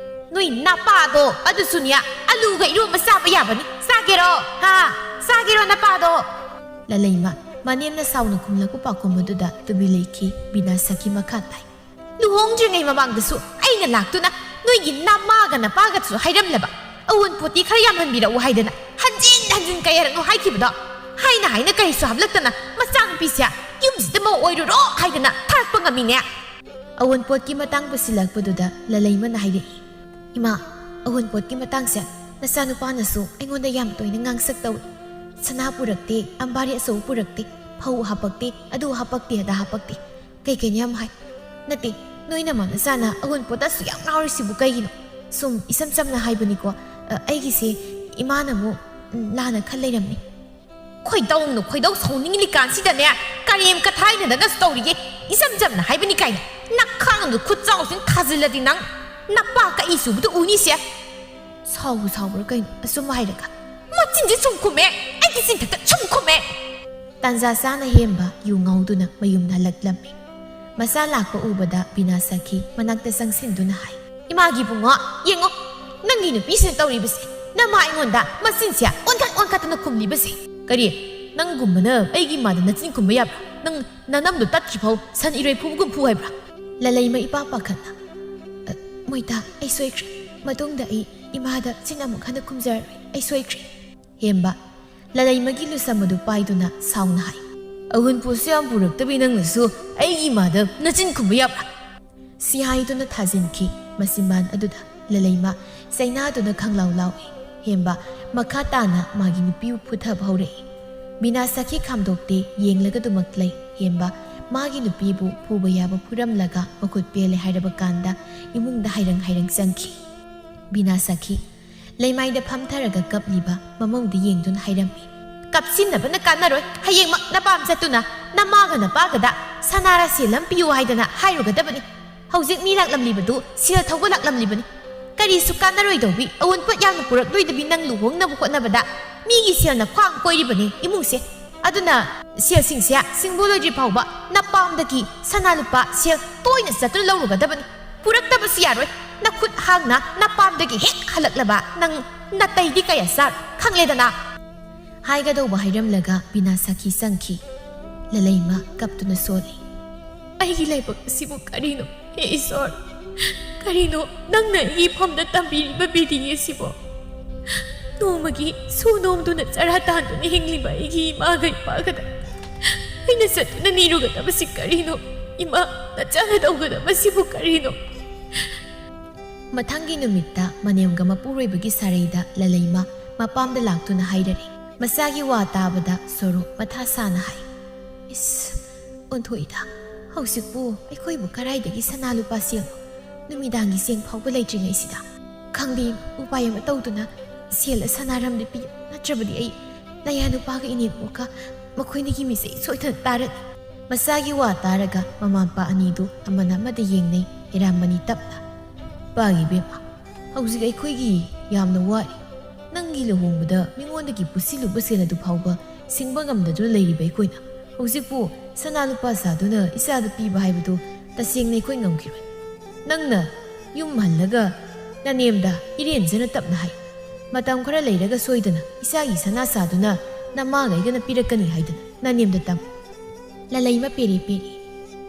ꯅꯣꯏ ꯅꯄꯥꯗꯣ ꯑꯗꯨꯁꯨꯅꯦ ꯑꯂꯨꯒ ꯏꯔꯣꯝꯕ ꯆꯥꯕ ꯌꯥꯕꯅꯤ ꯆꯥꯒꯦꯔꯣ ꯅꯄꯥꯗꯣ ꯂꯂꯩꯃ ꯃꯅꯦꯝꯅ ꯁꯥꯎꯅ ꯈꯨꯝꯂꯛꯄ ꯄꯥꯎꯈꯨꯝ ꯑꯗꯨꯗ ꯇꯨꯃꯤꯟ ꯂꯩꯈꯤ ꯕꯤꯅꯥ ꯁꯈꯤ ꯃꯈꯥ ꯇꯥꯏ ꯂꯨꯍꯣꯡꯗ꯭ꯔꯤꯉꯩ ꯃꯃꯥꯡꯗꯁꯨ ꯑꯩꯅ ꯂꯥꯛꯇꯨꯅ ꯅꯣꯏꯒꯤ ꯅꯃꯥꯒ ꯅꯄꯥꯒꯁꯨ ꯍꯥꯏꯔꯝꯂꯕ ꯑꯋꯨꯟꯄꯣꯠꯇꯤ ꯈꯔ ꯌꯥꯝꯍꯟꯕꯤꯔꯛꯎ ꯍꯥꯏꯗꯅ ꯍꯟꯖꯤꯟ ꯀꯌꯥꯔꯛꯅꯣ ꯍꯥꯏꯈꯤꯕꯗꯣ ꯍꯥꯏꯅ ꯀꯔꯤꯁꯨ ꯍꯥꯞꯂꯛꯇꯅ ꯃꯆꯥꯅꯨꯄꯤꯁꯦ ꯌꯨꯝꯁꯤꯗ ꯃꯧ ꯑꯣꯏꯔꯨꯔꯣ ꯍꯥꯏꯗꯅ ꯊꯥꯔꯛꯄ ꯉꯝꯃꯤꯅꯦ ꯑꯋꯨꯟꯄꯣꯠꯀꯤ ꯃꯇꯥꯡ ꯄꯨꯁꯤꯜꯂꯛꯄꯗꯨꯗ ꯂꯂꯩꯃꯅ ꯍꯥꯏꯔꯛꯏ ꯏꯃꯥ ꯑꯋꯨꯟꯄꯣꯠꯀꯤ ꯃꯇꯥꯡꯁꯦ ꯅꯆꯥꯅꯨꯄꯥꯅꯁꯨ ꯑꯩꯉꯣꯟꯗ ꯌꯥꯝ ꯇꯣꯏꯅ ꯉꯥꯡꯁꯛ ꯇꯧꯏ ꯁꯅꯥ ꯄꯨꯔꯛꯇꯦ ꯑꯝꯕꯥꯔꯤ ꯑꯆꯧ ꯄꯨꯔꯛꯇꯦ ꯐꯧ ꯍꯥꯄꯛꯇꯦ ꯑꯗꯨ ꯍꯥꯄꯛꯇꯦ ꯑꯗꯥ ꯍꯥꯄꯛꯇꯦ ꯀꯩꯀꯩꯅ ꯌꯥꯝ ꯍꯥꯏ ꯅꯠꯇꯦ ꯅꯣꯏꯅ ꯃꯅꯆꯥꯅ ꯑꯋꯨꯟꯄꯣꯠꯇꯁꯨ ꯌꯥꯝ ꯉꯥꯎꯔꯤꯁꯤꯕꯨ ꯀꯩꯒꯤꯅꯣ ꯁꯨꯝ ꯏꯁꯝ ꯁꯝꯅ ꯍꯥꯏꯕꯅꯤꯀꯣ ꯑꯩꯒꯤꯁꯦ ꯏꯃꯥꯅ ꯑꯃꯨꯛ ꯂꯥꯟꯅ ꯈꯜ ꯂꯩꯔꯝꯃꯤ ꯈꯣꯏꯗꯧ ꯁꯥꯎꯅꯤꯡꯂꯤꯀꯥꯟꯁꯤꯗꯅꯦ ꯀꯔꯦꯝ ꯀꯊꯥꯏꯅꯗꯅꯁꯨ ꯇꯧꯔꯤꯒꯦ ꯏꯁꯝ ꯁꯝꯅ ꯍꯥꯏꯕꯅꯤ ꯀꯥꯏꯅ ꯅꯈꯥꯡꯗꯨ ꯈꯨꯠꯆꯥꯎꯁꯤꯡ ꯊꯥꯖꯤꯜꯂꯗꯤ ꯅꯪ ꯅꯄꯥ ꯀꯛꯏ ꯁꯨꯕꯗ ꯎꯅꯤꯁꯦ ꯁꯥꯎꯕ꯭ꯔꯥ ꯀꯩꯅꯣ ꯑꯁꯨꯝ ꯍꯥꯏꯔꯒ ꯃꯆꯤꯟꯁꯦ ꯁꯨꯝ ꯈꯨꯝꯃꯦ ꯑꯩꯒꯤ ꯆꯤꯟꯊꯛꯇ ꯁꯨꯝ ꯈꯨꯝꯃꯦ ꯇꯥꯟꯖꯥ ꯆꯥꯅ ꯍꯦꯝꯕ ꯌꯨ ꯉꯥꯎꯗꯨꯅ ꯃꯌꯨꯝꯗ ꯍꯜꯂꯛꯂꯝꯃꯤ ꯃꯆꯥ ꯂꯥꯛꯄ ꯎꯕꯗ ꯕꯤꯅꯥ ꯁꯈꯤ ꯃꯅꯥꯛꯇ ꯆꯪꯁꯤꯟꯗꯨꯅ ꯍꯥꯏ ꯏꯃꯥꯒꯤ ꯕꯨꯡꯉꯣ ꯌꯦꯡꯉꯣ ꯅꯪꯒꯤ ꯅꯨꯄꯤꯁꯤꯅ ꯇꯧꯔꯤꯕꯁꯦ ꯅꯃꯥ ꯑꯩꯉꯣꯟꯗ ꯃꯆꯤꯟꯁꯦ ꯑꯣꯟꯈꯠꯇꯅ ꯈꯨꯝꯂꯤꯕꯁꯦ ꯀꯔꯤ ꯅꯪꯒꯨꯝꯕꯅ ꯑꯩꯒꯤ ꯏꯃꯥꯗ ꯅꯆꯤꯟ ꯈꯨꯝꯕ ꯌꯥꯕ꯭ꯔꯥ ꯅꯪ ꯅꯅꯝꯗꯣ ꯇꯠꯇ꯭ꯔꯤꯐꯥꯎ ꯁꯟ ꯏꯔꯣꯏ ꯐꯨꯕꯒꯨꯝ ꯐꯨ ꯍꯥꯏꯕ꯭ꯔꯥ ꯂꯂꯩꯃ ꯏꯄꯥ ꯄꯥꯈꯠꯅ ꯃꯣꯏꯇꯥ ꯑꯩ ꯁꯣꯏꯈ꯭ꯔꯦ ꯃꯇꯨꯡꯗ ꯑꯩ ꯏꯃꯥꯗ ꯆꯤꯟ ꯑꯃꯨꯛ ꯍꯟꯅ ꯈꯨꯝꯖꯔꯔꯣꯏ ꯑꯩ ꯁꯣꯏꯈ꯭ꯔꯦ ꯍꯦꯝꯕ ꯂꯂꯩꯃꯒꯤ ꯂꯨꯁꯝ ꯑꯗꯨ ꯄꯥꯏꯗꯨꯅ ꯁꯥꯎꯅ ꯍꯥꯏ ꯑꯋꯨꯟꯄꯣꯠꯁꯨ ꯌꯥꯝ ꯄꯨꯔꯛꯇꯕꯤ ꯅꯪꯅꯁꯨ ꯑꯩꯒꯤ ꯏꯃꯥꯗ ꯅꯆꯤꯟ ꯈꯨꯝꯕ ꯌꯥꯕ꯭ꯔꯥ ꯁꯤ ꯍꯥꯏꯗꯨꯅ ꯊꯥꯖꯤꯟꯈꯤ ꯃꯆꯤꯟꯕꯥꯟ ꯑꯗꯨꯗ ꯂꯂꯩꯃ ꯆꯩꯅꯥꯗꯨꯅ ꯈꯪꯂꯥꯎ ꯂꯥꯎꯏ ꯍꯦꯝꯕ ꯃꯈꯥ ꯇꯥꯅ ꯃꯥꯒꯤ ꯅꯨꯄꯤꯕꯨ ꯐꯨꯊꯕ ꯍꯧꯔꯛꯏ ꯕꯤꯅꯥ ꯁꯈꯤ ꯈꯥꯝꯗꯣꯛꯇꯦ ꯌꯦꯡꯂꯒꯗꯨꯃꯛ ꯂꯩ ꯍꯦꯝꯕ ꯃꯥꯒꯤ ꯅꯨꯄꯤꯕꯨ ꯐꯨꯕ ꯌꯥꯕ ꯐꯨꯔꯝꯂꯒ ꯃꯈꯨꯠ ꯄꯦꯜꯂꯦ ꯍꯥꯏꯔꯕ ꯀꯥꯟꯗ ꯏꯃꯨꯡꯗ ꯍꯥꯏꯔꯪ ꯆꯪꯈꯤ ꯕꯤꯅꯥ ꯁꯈꯤ ꯂꯩꯃꯥꯏꯗ ꯐꯝꯊꯔꯒ ꯀꯞꯂꯤꯕ ꯃꯃꯧꯗ ꯌꯦꯡꯗꯨꯅ ꯍꯥꯏꯔꯝꯃꯤ ꯀꯞꯁꯤꯟꯅꯕꯅ ꯀꯥꯟꯅꯔꯣꯏ ꯍꯌꯦꯡꯃꯛ ꯅꯄꯥꯝ ꯆꯠꯇꯨꯅ ꯅꯃꯥꯒ ꯅꯄꯥꯒꯗ ꯁꯅꯥꯔꯥ ꯁꯦꯜ ꯑꯃ ꯄꯤꯌꯨ ꯍꯥꯏꯗꯅ ꯍꯥꯏꯔꯨꯒꯗꯕꯅꯤ ꯍꯧꯖꯤꯛ ꯃꯤ ꯂꯥꯛꯂꯝꯂꯤꯕꯗꯨ ꯁꯦꯜ ꯊꯧꯕ ꯂꯥꯛꯂꯝꯂꯤꯕꯅꯤ ꯀꯔꯤꯁꯨ ꯀꯥꯟꯅꯔꯣꯏꯗꯧꯕꯤ ꯑꯋꯨꯟꯄꯣꯠ ꯌꯥꯝꯅ ꯄꯨꯔꯛꯂꯣꯏꯗꯕꯤ ꯅꯪ ꯂꯨꯍꯣꯡꯅꯕ ꯍꯣꯠꯅꯕꯗ ꯃꯤꯒꯤ ꯁꯦꯜꯅ ꯈ꯭ꯋꯥꯡ ꯀꯣꯏꯔꯤꯕꯅꯤ ꯏꯃꯨꯡꯁꯦ ꯑꯗꯨꯅ ꯁꯦꯜꯁꯤꯡꯁꯦ ꯁꯤꯡꯕꯨ ꯂꯣꯏꯗ꯭ꯔꯤ ꯐꯥꯎꯕ ꯅꯄꯥꯝꯗꯒꯤ ꯁꯅꯥ ꯂꯨꯄꯥ ꯁꯦꯜ ꯇꯣꯏꯅ ꯆꯠꯇꯨꯅ ꯂꯧꯔꯨꯒꯗꯕꯅꯤ ꯄꯨꯔꯛꯇꯕꯁꯨ ꯌꯥꯔꯣꯏ ꯅꯈꯨꯠ ꯍꯥꯡꯅ ꯅꯄꯥꯝꯗꯒꯤ ꯍꯦꯛ ꯍꯜꯂꯛꯂꯕ ꯅꯪ ꯅꯇꯩꯗꯤ ꯀꯌꯥ ꯆꯥꯔ ꯈꯪꯂꯦꯗꯅ ꯍꯥꯏꯒꯗꯧꯕ ꯍꯥꯏꯔꯝꯂꯒ ꯕꯤꯅꯥ ꯁꯈꯤ ꯆꯪꯈꯤ ꯂꯂꯩꯃ ꯀꯞꯇꯨꯅ ꯁꯣꯜꯂꯤ ꯑꯩꯒꯤ ꯂꯥꯏꯕꯛ ꯑꯁꯤꯕꯨ ꯀꯔꯤꯅꯣ ꯍꯦ ꯏꯁꯣꯔ ꯀꯔꯤꯅꯣ ꯅꯪꯅ ꯑꯩꯒꯤ ꯐꯝꯗ ꯇꯝꯕꯤꯔꯤꯕ ꯕꯤꯙꯤ ꯑꯁꯤꯕꯨ ꯅꯣꯡꯃꯒꯤ ꯁꯨ ꯅꯣꯝꯗꯨꯅ ꯆꯔꯥ ꯇꯥꯟꯗꯨꯅ ꯍꯤꯡꯂꯤꯕ ꯑꯩꯒꯤ ꯏꯃꯥꯒ ꯏꯄꯥꯒꯗ ꯑꯩꯅ ꯆꯠꯇꯨꯅ ꯅꯤꯔꯨꯒꯗꯕꯁꯤ ꯀꯔꯤꯅꯣ ꯏꯃꯥ ꯅꯆꯥꯅ ꯇꯧꯒꯗꯕꯁꯤꯕꯨ ꯀꯔꯤꯅꯣ ꯃꯊꯪꯒꯤ ꯅꯨꯃꯤꯠꯇ ꯃꯅꯦꯝꯒ ꯃꯄꯨꯔꯣꯏꯕꯒꯤ ꯁꯥꯔꯩꯗ ꯂꯂꯩꯃ ꯃꯄꯥꯝꯗ ꯂꯥꯛꯇꯨꯅ ꯍꯥꯏꯔꯔꯤ ꯃꯆꯥꯒꯤ ꯋꯥ ꯇꯥꯕꯗ ꯁꯣꯔꯣ ꯃꯊꯥ ꯁꯥꯅ ꯍꯥꯏ ꯏꯁ ꯑꯣꯟꯊꯣꯛꯏꯗ ꯍꯧꯖꯤꯛꯄꯨ ꯑꯩꯈꯣꯏꯕꯨ ꯀꯔꯥꯏꯗꯒꯤ ꯁꯅꯥ ꯂꯨꯄꯥ ꯁꯦꯜꯅꯣ ꯅꯨꯃꯤꯗꯥꯡꯒꯤ ꯁꯦꯡ ꯐꯥꯎꯕ ꯂꯩꯇ꯭ꯔꯤꯉꯩꯁꯤꯗ ꯈꯪꯗꯦ ꯎꯄꯥꯏ ꯑꯃ ꯇꯧꯗꯨꯅ ꯁꯦꯜ ꯁꯅꯥꯔꯝꯗ ꯄꯤꯌꯨ ꯅꯠꯇ꯭ꯔꯕꯗꯤ ꯑꯩ ꯅꯌꯥ ꯅꯨꯄꯥꯒ ꯏꯅꯦꯝꯄꯣꯛꯀ ꯃꯈꯣꯏꯅꯤꯒꯤ ꯃꯤꯁꯦ ꯁꯣꯏꯗꯅ ꯇꯥꯔꯅꯤ ꯃꯆꯥꯒꯤ ꯋꯥ ꯇꯥꯔꯒ ꯃꯃꯥ ꯃꯄꯥ ꯑꯅꯤꯗꯨ ꯑꯃꯅ ꯑꯃꯗ ꯌꯦꯡꯅꯩ ꯍꯤꯔꯥꯃꯅꯤ ꯇꯞꯅ ꯄꯥꯒꯤ ꯕꯦꯝꯃ ꯍꯧꯖꯤꯛ ꯑꯩꯈꯣꯏꯒꯤ ꯌꯥꯝꯅ ꯋꯥꯔꯤ ꯅꯪꯒꯤ ꯂꯨꯍꯣꯡꯕꯗ ꯃꯤꯉꯣꯟꯗꯒꯤ ꯄꯨꯁꯤꯜꯂꯨꯕ ꯁꯦꯜ ꯑꯗꯨ ꯐꯥꯎꯕ ꯁꯤꯡꯕ ꯉꯝꯗꯗꯨꯅ ꯂꯩꯔꯤꯕ ꯑꯩꯈꯣꯏꯅ ꯍꯧꯖꯤꯛꯄꯨ ꯁꯅꯥ ꯂꯨꯄꯥ ꯁꯥꯗꯨꯅ ꯏꯆꯥꯗ ꯄꯤꯕ ꯍꯥꯏꯕꯗꯨ ꯇꯁꯦꯡꯅ ꯑꯩꯈꯣꯏ ꯉꯝꯈꯤꯔꯣꯏ ꯅꯪꯅ ꯌꯨꯝ ꯍꯜꯂꯒ ꯅꯅꯦꯝꯗ ꯏꯔꯦꯟꯖꯅ ꯇꯞꯅ ꯍꯥꯏ ꯃꯇꯝ ꯈꯔ ꯂꯩꯔꯒ ꯁꯣꯏꯗꯅ ꯏꯆꯥꯒꯤ ꯁꯅꯥ ꯁꯥꯗꯨꯅ ꯅꯃꯥꯒ ꯑꯩꯒꯅ ꯄꯤꯔꯛꯀꯅꯤ ꯍꯥꯏꯗꯅ ꯅꯅꯦꯝꯗ ꯇꯝ ꯂꯂꯩꯃ ꯄꯦꯔꯤ ꯄꯦꯔꯤ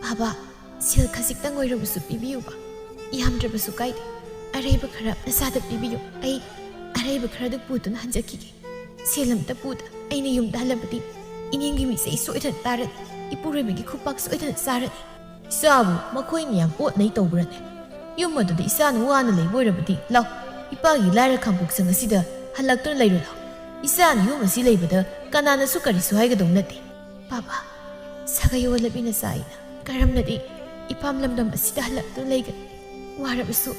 ꯕꯥꯕꯥ ꯁꯦꯜ ꯈꯖꯤꯛꯇꯪ ꯑꯣꯏꯔꯕꯁꯨ ꯄꯤꯕꯤꯌꯨꯕ ꯌꯥꯝꯗ꯭ꯔꯕꯁꯨ ꯀꯥꯏꯗꯦ ꯑꯔꯩꯕ ꯈꯔ ꯅꯆꯥꯗ ꯄꯤꯕꯤꯌꯨ ꯑꯩ ꯑꯔꯩꯕ ꯈꯔꯗꯨ ꯄꯨꯗꯨꯅ ꯍꯟꯖꯈꯤꯒꯦ ꯁꯦꯜ ꯑꯃꯇ ꯄꯨꯗ ꯑꯩꯅ ꯌꯨꯝꯗ ꯍꯜꯂꯕꯗꯤ ꯏꯅꯦꯝꯒꯤ ꯃꯤꯆꯩ ꯁꯣꯏꯗꯅ ꯇꯥꯔꯅꯤ ꯏꯄꯨꯔꯣꯏꯕꯒꯤ ꯈꯨꯄꯥꯛ ꯁꯣꯏꯗꯅ ꯆꯥꯔꯅꯤ ꯏꯆꯥꯕꯨ ꯃꯈꯣꯏꯅ ꯌꯥꯝ ꯑꯣꯠꯅꯩ ꯇꯧꯕ꯭ꯔꯅꯦ ꯌꯨꯝ ꯑꯗꯨꯗ ꯏꯆꯥꯅ ꯋꯥꯅ ꯂꯩꯕ ꯑꯣꯏꯔꯕꯗꯤ ꯂꯥꯎ ꯏꯄꯥꯒꯤ ꯂꯥꯏꯔ ꯈꯥꯡꯄꯣꯛꯁꯪ ꯑꯁꯤꯗ ꯍꯜꯂꯛꯇꯨꯅ ꯂꯩꯔꯣ ꯂꯥꯎ ꯏꯆꯥꯅ ꯌꯨꯝ ꯑꯁꯤ ꯂꯩꯕꯗ ꯀꯅꯥꯅꯁꯨ ꯀꯔꯤꯁꯨ ꯍꯥꯏꯒꯗꯧ ꯅꯠꯇꯦ ꯕꯥꯕꯥ ꯁꯥꯒꯩ ꯑꯣꯜꯂꯕꯤ ꯅꯆꯥꯏꯅ ꯀꯔꯝꯅꯗꯤ ꯏꯄꯥꯝ ꯂꯝꯗꯝ ꯑꯁꯤꯗ ꯍꯜꯂꯛꯇꯨꯅ ꯂꯩꯒꯅꯤ ꯋꯥꯔꯕꯁꯨ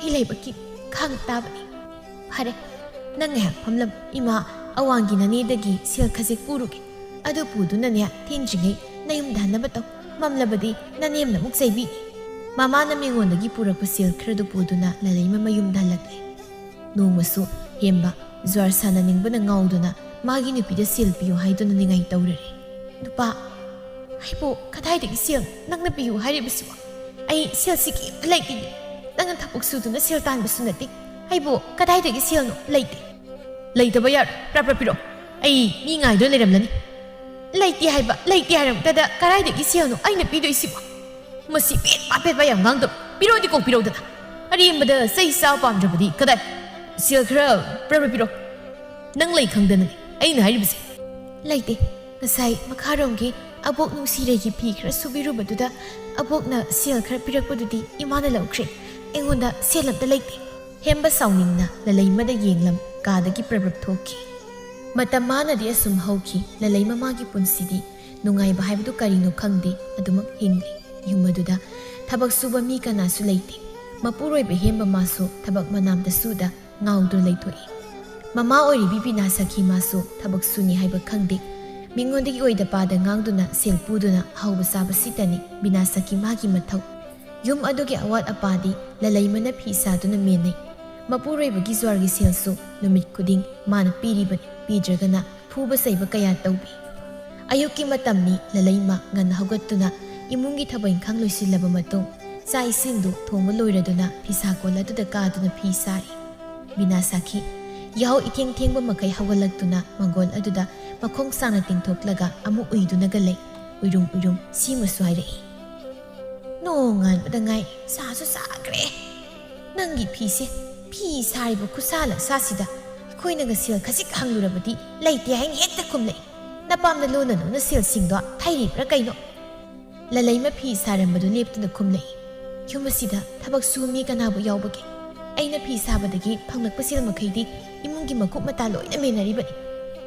ꯑꯩ ꯂꯩꯕꯒꯤ ꯈꯥꯡ ꯇꯥꯕꯅꯤ ꯐꯔꯦ ꯅꯪ ꯉꯥꯏꯍꯥꯛ ꯐꯝꯂꯝ ꯏꯃꯥ ꯑꯋꯥꯡꯒꯤ ꯅꯅꯦꯗꯒꯤ ꯁꯦꯜ ꯈꯖꯤꯛ ꯄꯨꯔꯨꯒꯦ ꯑꯗꯨ ꯄꯨꯗꯨꯅꯅꯦ ꯊꯦꯡꯗ꯭ꯔꯤꯉꯩ ꯅꯌꯨꯝꯗ ꯍꯟꯅꯕ ꯇꯧ ꯃꯝꯂꯕꯗꯤ ꯅꯅꯦꯝꯅ ꯑꯃꯨꯛ ꯆꯩꯕꯤꯅꯤ ꯃꯃꯥꯅ ꯃꯤꯉꯣꯟꯗꯒꯤ ꯄꯨꯔꯛꯄ ꯁꯦꯜ ꯈꯔꯗꯨ ꯄꯨꯗꯨꯅ ꯂꯂꯩꯃ ꯃꯌꯨꯝꯗ ꯍꯜꯂꯛꯂꯦ ꯅꯣꯡꯃꯁꯨ ꯍꯦꯝꯕ ꯖ꯭ꯋꯥꯔ ꯁꯥꯟꯅꯅꯤꯡꯕꯅ ꯉꯥꯎꯗꯨꯅ ꯃꯥꯒꯤ ꯅꯨꯄꯤꯗ ꯁꯦꯜ ꯄꯤꯌꯨ ꯍꯥꯏꯗꯨꯅ ꯅꯤꯡꯉꯥꯏ ꯇꯧꯔꯔꯦ ꯅꯨꯄꯥ ꯑꯩꯕꯨ ꯀꯗꯥꯏꯗꯒꯤ ꯁꯦꯜ ꯅꯪꯅ ꯄꯤꯌꯨ ꯍꯥꯏꯔꯤꯕꯁꯤꯕꯣ ꯑꯩ ꯁꯦꯜꯁꯤ ꯀꯩꯝꯇ ꯂꯩꯇꯦ ꯅꯪꯅ ꯊꯕꯛ ꯁꯨꯗꯨꯅ ꯁꯦꯜ ꯇꯥꯟꯕꯁꯨ ꯅꯠꯇꯦ ꯑꯩꯕꯨ ꯀꯗꯥꯏꯗꯒꯤ ꯁꯦꯜꯅꯣ ꯂꯩꯇꯦ ꯂꯩꯇꯕ ꯌꯥꯔꯣꯏ ꯄ꯭ꯔꯥꯞ ꯄꯤꯔꯛꯑꯣ ꯑꯩ ꯃꯤ ꯉꯥꯏꯗꯨꯅ ꯂꯩꯔꯝꯂꯅꯤ ꯂꯩꯇꯦ ꯍꯥꯏꯔꯝꯇꯗ ꯀꯗꯥꯏꯗꯒꯤ ꯁꯦꯜꯅꯣ ꯑꯩꯅ ꯄꯤꯗꯣꯏꯁꯤꯕꯣ ꯃꯁꯤ ꯄꯦꯠꯄ ꯌꯥꯝ ꯉꯥꯡꯗꯕ ꯄꯤꯔꯣꯗꯤ ꯀꯣꯛ ꯄꯤꯔꯧꯗꯅ ꯑꯔꯦꯝꯕꯗ ꯆꯩ ꯆꯥꯕ ꯄꯥꯝꯗ꯭ꯔꯕꯗꯤ ꯀꯗꯥꯏ ꯁꯦꯜ ꯈꯔ ꯄ꯭ꯔꯥꯞ ꯄꯤꯔꯛꯑꯣ ꯅꯪ ꯂꯩ ꯈꯪꯗꯅꯅꯦ ꯑꯩꯅ ꯍꯥꯏꯔꯤꯕꯁꯦ ꯂꯩꯇꯦ ꯉꯁꯥꯏ ꯃꯈꯥꯔꯣꯝꯒꯤ ꯑꯕꯣꯛ ꯅꯨꯡꯁꯤꯔꯩꯒꯤ ꯐꯤ ꯈꯔ ꯁꯨꯕꯤꯔꯨꯕꯗꯨꯗ ꯑꯕꯣꯛꯅ ꯁꯦꯜ ꯈꯔ ꯄꯤꯔꯛꯄꯗꯨꯗꯤ ꯏꯃꯥꯅ ꯂꯧꯈ꯭ꯔꯦ ꯑꯩꯉꯣꯟꯗ ꯁꯦꯜ ꯑꯝꯇ ꯂꯩꯇꯦ ꯍꯦꯝꯕ ꯁꯥꯎꯅꯤꯡꯅ ꯂꯂꯩꯃꯗ ꯌꯦꯡꯂꯝ ꯀꯥꯗꯒꯤ ꯄ꯭ꯔꯕꯞ ꯊꯣꯛꯈꯤ ꯃꯇꯝ ꯃꯥꯅꯗꯤ ꯑꯁꯨꯝ ꯍꯧꯈꯤ ꯂꯂꯩꯃ ꯃꯥꯒꯤ ꯄꯨꯟꯁꯤꯗꯤ ꯅꯨꯡꯉꯥꯏꯕ ꯍꯥꯏꯕꯗꯨ ꯀꯔꯤꯅꯣ ꯈꯪꯗꯦ ꯑꯗꯨꯃꯛ ꯍꯤꯡꯂꯤ ꯌꯨꯝ ꯑꯗꯨꯗ ꯊꯕꯛ ꯁꯨꯕ ꯃꯤ ꯀꯅꯥꯁꯨ ꯂꯩꯇꯦ ꯃꯄꯨꯔꯣꯏꯕ ꯍꯦꯝꯕ ꯃꯥꯁꯨ ꯊꯕꯛ ꯃꯅꯥꯝꯗ ꯁꯨꯗ ꯉꯥꯎꯗꯨꯅ ꯂꯩꯊꯣꯛꯏ ꯃꯃꯥ ꯑꯣꯏꯔꯤꯕꯤ ꯕꯤꯅꯥ ꯁꯈꯤ ꯃꯥꯁꯨ ꯊꯕꯛ ꯁꯨꯅꯤ ꯍꯥꯏꯕ ꯈꯪꯗꯦ ꯃꯤꯉꯣꯟꯗꯒꯤ ꯑꯣꯏꯗ ꯄꯥꯗ ꯉꯥꯡꯗꯨꯅ ꯁꯦꯜ ꯄꯨꯗꯨꯅ ꯍꯧꯕ ꯆꯥꯕ ꯁꯤꯇꯅꯤ ꯕꯤꯅꯥ ꯁꯈꯤ ꯃꯥꯒꯤ ꯃꯊꯧ ꯌꯨꯝ ꯑꯗꯨꯒꯤ ꯑꯋꯥꯠ ꯑꯄꯥꯗꯤ ꯂꯂꯩꯃꯅ ꯐꯤ ꯁꯥꯗꯨꯅ ꯃꯦꯟꯅꯩ ꯃꯄꯨꯔꯣꯏꯕꯒꯤ ꯖ꯭ꯋꯥꯔꯒꯤ ꯁꯦꯜꯁꯨ ꯅꯨꯃꯤꯠ ꯈꯨꯗꯤꯡ ꯃꯥꯅ ꯄꯤꯔꯤꯕꯅꯤ ꯄꯤꯗ꯭ꯔꯒꯅ ꯐꯨꯕ ꯆꯩꯕ ꯀꯌా ꯇꯧꯕꯤ ꯑꯌꯨꯛꯀꯤ ꯃꯇꯝꯅꯤ ꯂꯂꯩꯃ ꯉꯟꯅ ꯍꯧꯒꯠꯇꯨꯅ ꯏꯃꯨꯡꯒꯤ ꯊꯕꯛ ꯏꯪꯈꯥꯡ ꯂꯣꯏꯁꯤꯜꯂꯕ ꯃꯇꯨꯡ ꯆꯥꯛ ꯏꯁꯤꯡꯗꯨ ꯊꯣꯡꯕ ꯂꯣꯏꯔꯗꯨꯅ ꯐꯤꯁꯥꯀꯣꯜ ꯑꯗꯨꯗ ꯀꯥꯗꯨꯅ ꯐꯤ ꯁꯥꯔꯤ ꯕꯤꯅꯥ ꯁꯈꯤ ꯌꯥꯍꯧ ꯏꯊꯦꯡ ꯊꯦꯡꯕ ꯃꯈꯩ ꯍꯧꯒꯠꯂꯛꯇꯨꯅ ꯃꯪꯒꯣꯜ ꯑꯗꯨꯗ ꯃꯈꯣꯡ ꯁꯥꯡꯅ ꯇꯤꯡꯊꯣꯛꯂꯒ ꯑꯃꯨꯛ ꯎꯏꯗꯨꯅꯒ ꯂꯩ ꯎꯏꯔꯨꯝ ꯁꯤꯃꯁꯨ ꯍꯥꯏꯔꯛꯏ ꯅꯣꯡ ꯉꯥꯟꯕꯗ ꯉꯥꯏ ꯁꯥꯁꯨ ꯁꯥꯈ꯭ꯔꯦ ꯅꯪꯒꯤ ꯐꯤꯁꯦ ꯐꯤ ꯁꯥꯔꯤꯕ ꯈꯨꯠꯁꯥ ꯂꯛꯁꯥꯁꯤꯗ ꯑꯩꯈꯣꯏꯅꯒ ꯁꯦꯜ ꯈꯖꯤꯛ ꯍꯪꯂꯨꯔꯕꯗꯤ ꯂꯩꯇꯦ ꯍꯥꯏꯅ ꯍꯦꯛꯇ ꯈꯨꯝꯂꯛꯏ ꯅꯄꯥꯝꯅ ꯂꯣꯟꯅ ꯁꯦꯜꯁꯤꯡꯗꯣ ꯊꯩꯔꯤꯕ꯭ꯔꯥ ꯀꯩꯅꯣ ꯂꯂꯩꯃ ꯐꯤ ꯁꯥꯔꯝꯕꯗꯨ ꯂꯦꯞꯇꯨꯅ ꯈꯨꯝꯂꯛꯏ ꯌꯨꯝ ꯑꯁꯤꯗ ꯊꯕꯛ ꯁꯨ ꯃꯤ ꯀꯅꯥꯕꯨ ꯌꯥꯎꯕꯒꯦ ꯑꯩꯅ ꯐꯤ ꯁꯥꯕꯗꯒꯤ ꯐꯪꯂꯛꯄ ꯁꯦꯜ ꯃꯈꯩꯗꯤ ꯏꯃꯨꯡꯒꯤ ꯃꯀꯨꯞ ꯃꯇꯥ ꯂꯣꯏꯅ ꯃꯦꯟꯅꯔꯤꯕꯅꯤ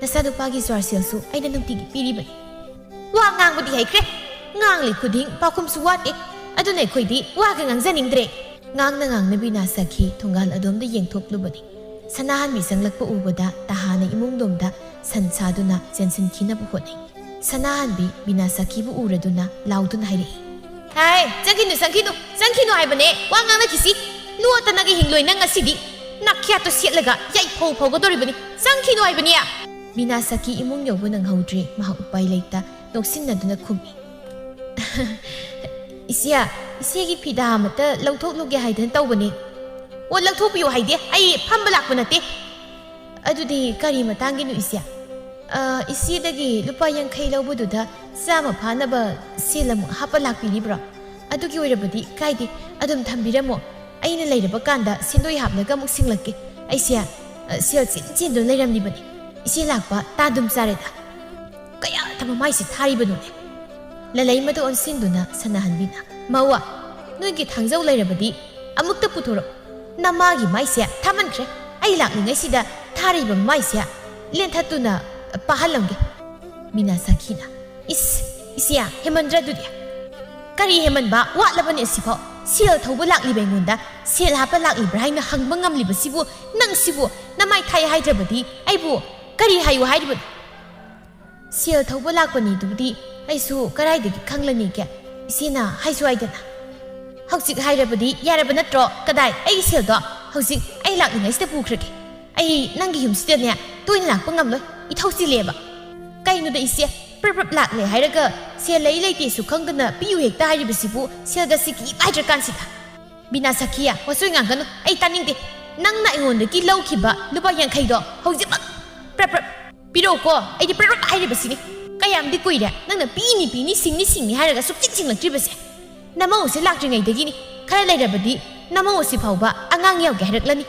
ꯅꯆꯥꯅꯨꯄꯥꯒꯤ ꯖ꯭ꯋꯥꯔ ꯁꯦꯜꯁꯨ ꯑꯩꯅ ꯅꯨꯡꯇꯤꯒꯤ ꯄꯤꯔꯤꯕꯅꯤ ꯋꯥ ꯉꯥꯡꯕꯗꯤ ꯍꯩꯈ꯭ꯔꯦ ꯉꯥꯡꯂꯤ ꯈꯨꯗꯤꯡ ꯄꯥꯎꯈꯨꯝꯁꯨ ꯋꯥꯠꯂꯦ ꯑꯗꯨꯅ ꯑꯩꯈꯣꯏꯗꯤ ꯋꯥꯒ ꯉꯥꯡꯖꯅꯤꯡꯗ꯭ꯔꯦ ꯉꯥꯡꯅ ꯕꯤꯅꯥꯁꯥꯈꯤ ꯊꯣꯡꯒꯥꯜ ꯑꯗꯣꯝꯗ ꯌꯦꯡꯊꯣꯛꯂꯨꯕꯅꯤ ꯁꯅꯥꯍꯟꯕꯤ ꯆꯪꯂꯛꯄ ꯎꯕꯗ ꯇꯍꯥꯅ ꯏꯃꯨꯡꯂꯣꯝꯗ ꯁꯟ ꯁꯥꯗꯨꯅ ꯆꯦꯟꯁꯤꯟꯈꯤꯅꯕ ꯍꯣꯠꯅꯩ ꯁꯅꯥꯍꯟꯕꯤ ꯕꯤꯅꯥꯁꯥꯈꯤꯕꯨ ꯎꯔꯗꯨꯅ ꯂꯥꯎꯗꯨꯅ ꯍꯥꯏꯔꯛꯏ ꯍꯥꯏ ꯆꯪꯈꯤꯅꯨ ꯍꯥꯏꯕꯅꯦ ꯋꯥ ꯉꯥꯡꯅꯈꯤꯁꯤ ꯂꯣꯠꯇꯅꯒ ꯍꯤꯡꯂꯣꯏ ꯅꯪ ꯉꯁꯤꯗꯤ ꯅꯥꯈ꯭ꯌꯥꯠꯇꯨ ꯁꯦꯠꯂꯒ ꯌꯥꯏꯐꯧ ꯐꯧꯒꯗꯧꯔꯤꯕꯅꯤ ꯆꯪꯈꯤꯅꯨ ꯍꯥꯏꯕꯅꯤ ꯕꯤꯅꯥꯁꯥꯈꯤ ꯏꯃꯨꯡ ꯌꯧꯕ ꯅꯪꯍꯧꯗ꯭ꯔꯦ ꯃꯍꯥꯛ ꯎꯄꯥꯏ ꯂꯩꯇ ꯅꯣꯛꯁꯤꯟꯅꯗꯨꯅ ꯈꯨꯝꯃꯤ ꯏꯆꯦꯒꯤ ꯐꯤꯗꯥ ꯑꯃꯠꯇ ꯂꯧꯊꯣꯛꯂꯨꯒꯦ ꯍꯥꯏꯗꯅ ꯇꯧꯕꯅꯦ ꯑꯣ ꯂꯧꯊꯣꯛꯄꯤꯌꯨ ꯍꯥꯏꯗꯦ ꯑꯩ ꯐꯝꯕ ꯂꯥꯛꯄ ꯅꯠꯇꯦ ꯑꯗꯨꯗꯤ ꯀꯔꯤ ꯃꯇꯥꯡꯒꯤꯅꯣ ꯏꯆꯦꯗꯒꯤ ꯂꯨꯄꯥ 50 ꯂꯧꯕꯗꯨꯗ ꯆꯥꯝꯃ ꯐꯥꯅꯕ ꯁꯦꯜ ꯑꯃꯨꯛ ꯍꯥꯞꯄ ꯂꯥꯛꯄꯤꯔꯤꯕ꯭ꯔꯣ ꯑꯗꯨꯒꯤ ꯑꯣꯏꯔꯕꯗꯤ ꯀꯥꯏꯗꯦ ꯑꯗꯨꯝ ꯊꯝꯕꯤꯔꯝꯃꯣ ꯑꯩꯅ ꯂꯩꯔꯕ ꯀꯥꯟꯗ ꯁꯦꯟꯗꯣꯏ ꯍꯥꯞꯂꯒ ꯑꯃꯨꯛ ꯁꯤꯡꯂꯛꯀꯦ ꯑꯩꯁꯦ ꯁꯦꯜ ꯆꯦꯟꯗꯨꯅ ꯂꯩꯔꯝꯂꯤꯕꯅꯤ ꯏꯆꯦ ꯂꯥꯛꯄ ꯇꯥꯗꯨꯝ ꯆꯥꯔꯦꯗ ꯀꯌꯥ ꯊꯕ ꯃꯥꯏꯁꯤ ꯊꯥꯔꯤꯕꯅꯣꯅꯦ ꯂꯂꯩꯃꯗ ꯑꯣꯟꯁꯤꯟꯗꯨꯅ ꯁꯅꯥꯍꯟꯕꯤꯅ ꯃꯧꯋꯥ ꯅꯣꯏꯒꯤ ꯊꯥꯡꯖꯧ ꯂꯩꯔꯕꯗꯤ ꯑꯃꯨꯛꯇ ꯄꯨꯊꯣꯔꯛ ꯅꯃꯥꯒꯤ ꯃꯥꯏꯁꯦ ꯊꯥꯃꯟꯈ꯭ꯔꯦ ꯑꯩ ꯂꯥꯛꯂꯤꯉꯩꯁꯤꯗ ꯊꯥꯔꯤꯕ ꯃꯥꯏꯁꯦ ꯂꯦꯟꯊꯠꯇꯨꯅ ꯄꯥꯍꯜꯂꯝꯒꯦ ꯕꯤꯅꯥꯁꯥꯈꯤꯅ ꯏꯆꯦ ꯍꯦꯃꯟꯗ꯭ꯔꯗꯨꯗꯤ ꯀꯔꯤ ꯍꯦꯃꯟꯕ ꯋꯥꯠꯂꯕꯅꯦ ꯑꯁꯤꯐꯥꯎ ꯁꯦꯜ ꯊꯧꯕ ꯂꯥꯛꯂꯤꯕ ꯑꯩꯉꯣꯟꯗ ꯁꯦꯜ ꯍꯥꯞꯄ ꯂꯥꯛꯂꯤꯕ꯭ꯔꯥ ꯍꯥꯏꯅ ꯍꯪꯕ ꯉꯝꯂꯤꯕꯁꯤꯕꯨ ꯅꯪꯁꯤꯕꯨ ꯅꯃꯥꯏ ꯊꯥꯏ ꯍꯥꯏꯗ꯭ꯔꯕꯗꯤ ꯑꯩꯕꯨ ꯀꯔꯤ ꯍꯥꯏꯌꯨ ꯍꯥꯏꯔꯤꯕꯅꯣ ꯁꯦꯜ ꯊꯧꯕ ꯂꯥꯛꯄꯅꯤꯗꯨꯕꯨꯗꯤ ꯑꯩꯁꯨ ꯀꯔꯥꯏꯗꯒꯤ ꯈꯪꯂꯅꯤꯒꯦ ꯏꯆꯦꯅ ꯍꯥꯏꯁꯨ ꯍꯥꯏꯗꯅ ꯍꯧꯖꯤꯛ ꯍꯥꯏꯔꯕꯗꯤ ꯌꯥꯔꯕ ꯅꯠꯇ꯭ꯔꯣ ꯀꯗꯥꯏ ꯑꯩꯒꯤ ꯁꯦꯜꯗꯣ ꯍꯧꯖꯤꯛ ꯑꯩ ꯂꯥꯛꯂꯤꯉꯩꯁꯤꯗ ꯄꯨꯈ꯭ꯔꯒꯦ ꯑꯩ ꯅꯪꯒꯤ ꯌꯨꯝꯁꯤꯗꯅꯦ ꯇꯣꯏꯅ ꯂꯥꯛꯄ ꯉꯝꯂꯣꯏ ꯏꯊꯧ ꯆꯤꯜꯂꯦꯕ ꯀꯩꯅꯣꯗ ꯏꯆꯦ ꯄ꯭ꯔꯞ ꯂꯥꯛꯂꯦ ꯍꯥꯏꯔꯒ ꯁꯦꯜ ꯂꯩꯇꯦꯁꯨ ꯈꯪꯗꯅ ꯄꯤꯌꯨ ꯍꯦꯛꯇ ꯍꯥꯏꯔꯤꯕꯁꯤꯕꯨ ꯁꯦꯜꯒꯁꯤ ꯀꯤꯕ ꯍꯥꯏꯗ꯭ꯔꯀꯥꯟꯁꯤꯗ ꯕꯤꯅꯥꯁꯥꯈꯤꯌꯥ ꯋꯥꯆꯣꯏ ꯉꯥꯡꯒꯅꯨ ꯑꯩ ꯇꯥꯅꯤꯡꯗꯦ ꯅꯪꯅ ꯑꯩꯉꯣꯟꯗꯒꯤ ꯂꯧꯈꯤꯕ ꯂꯨꯄꯥ 50ꯗꯣ ꯍꯧꯖꯤꯛꯃꯛ ꯄ꯭ꯔꯞ ꯄꯤꯔꯛꯎꯀꯣ ꯑꯩꯗꯤ ꯄ꯭ꯔꯞ ꯍꯥꯏꯔꯤꯕꯁꯤꯅꯤ ꯀꯌꯥꯝꯗꯤ ꯀꯨꯏꯔꯦ ꯅꯪꯅ ꯄꯤꯅꯤ ꯁꯤꯡꯅꯤ ꯍꯥꯏꯔꯒ ꯁꯤꯡꯂꯛꯇ꯭ꯔꯤꯕꯁꯦ ꯅꯃꯧꯁꯦ ꯂꯥꯛꯇ꯭ꯔꯤꯉꯩꯗꯒꯤꯅꯤ ꯈꯔ ꯂꯩꯔꯕꯗꯤ ꯅꯃꯧ ꯑꯁꯤ ꯐꯥꯎꯕ ꯑꯉꯥꯡ ꯌꯥꯎꯒꯦ ꯍꯥꯏꯔꯛꯂꯅꯤ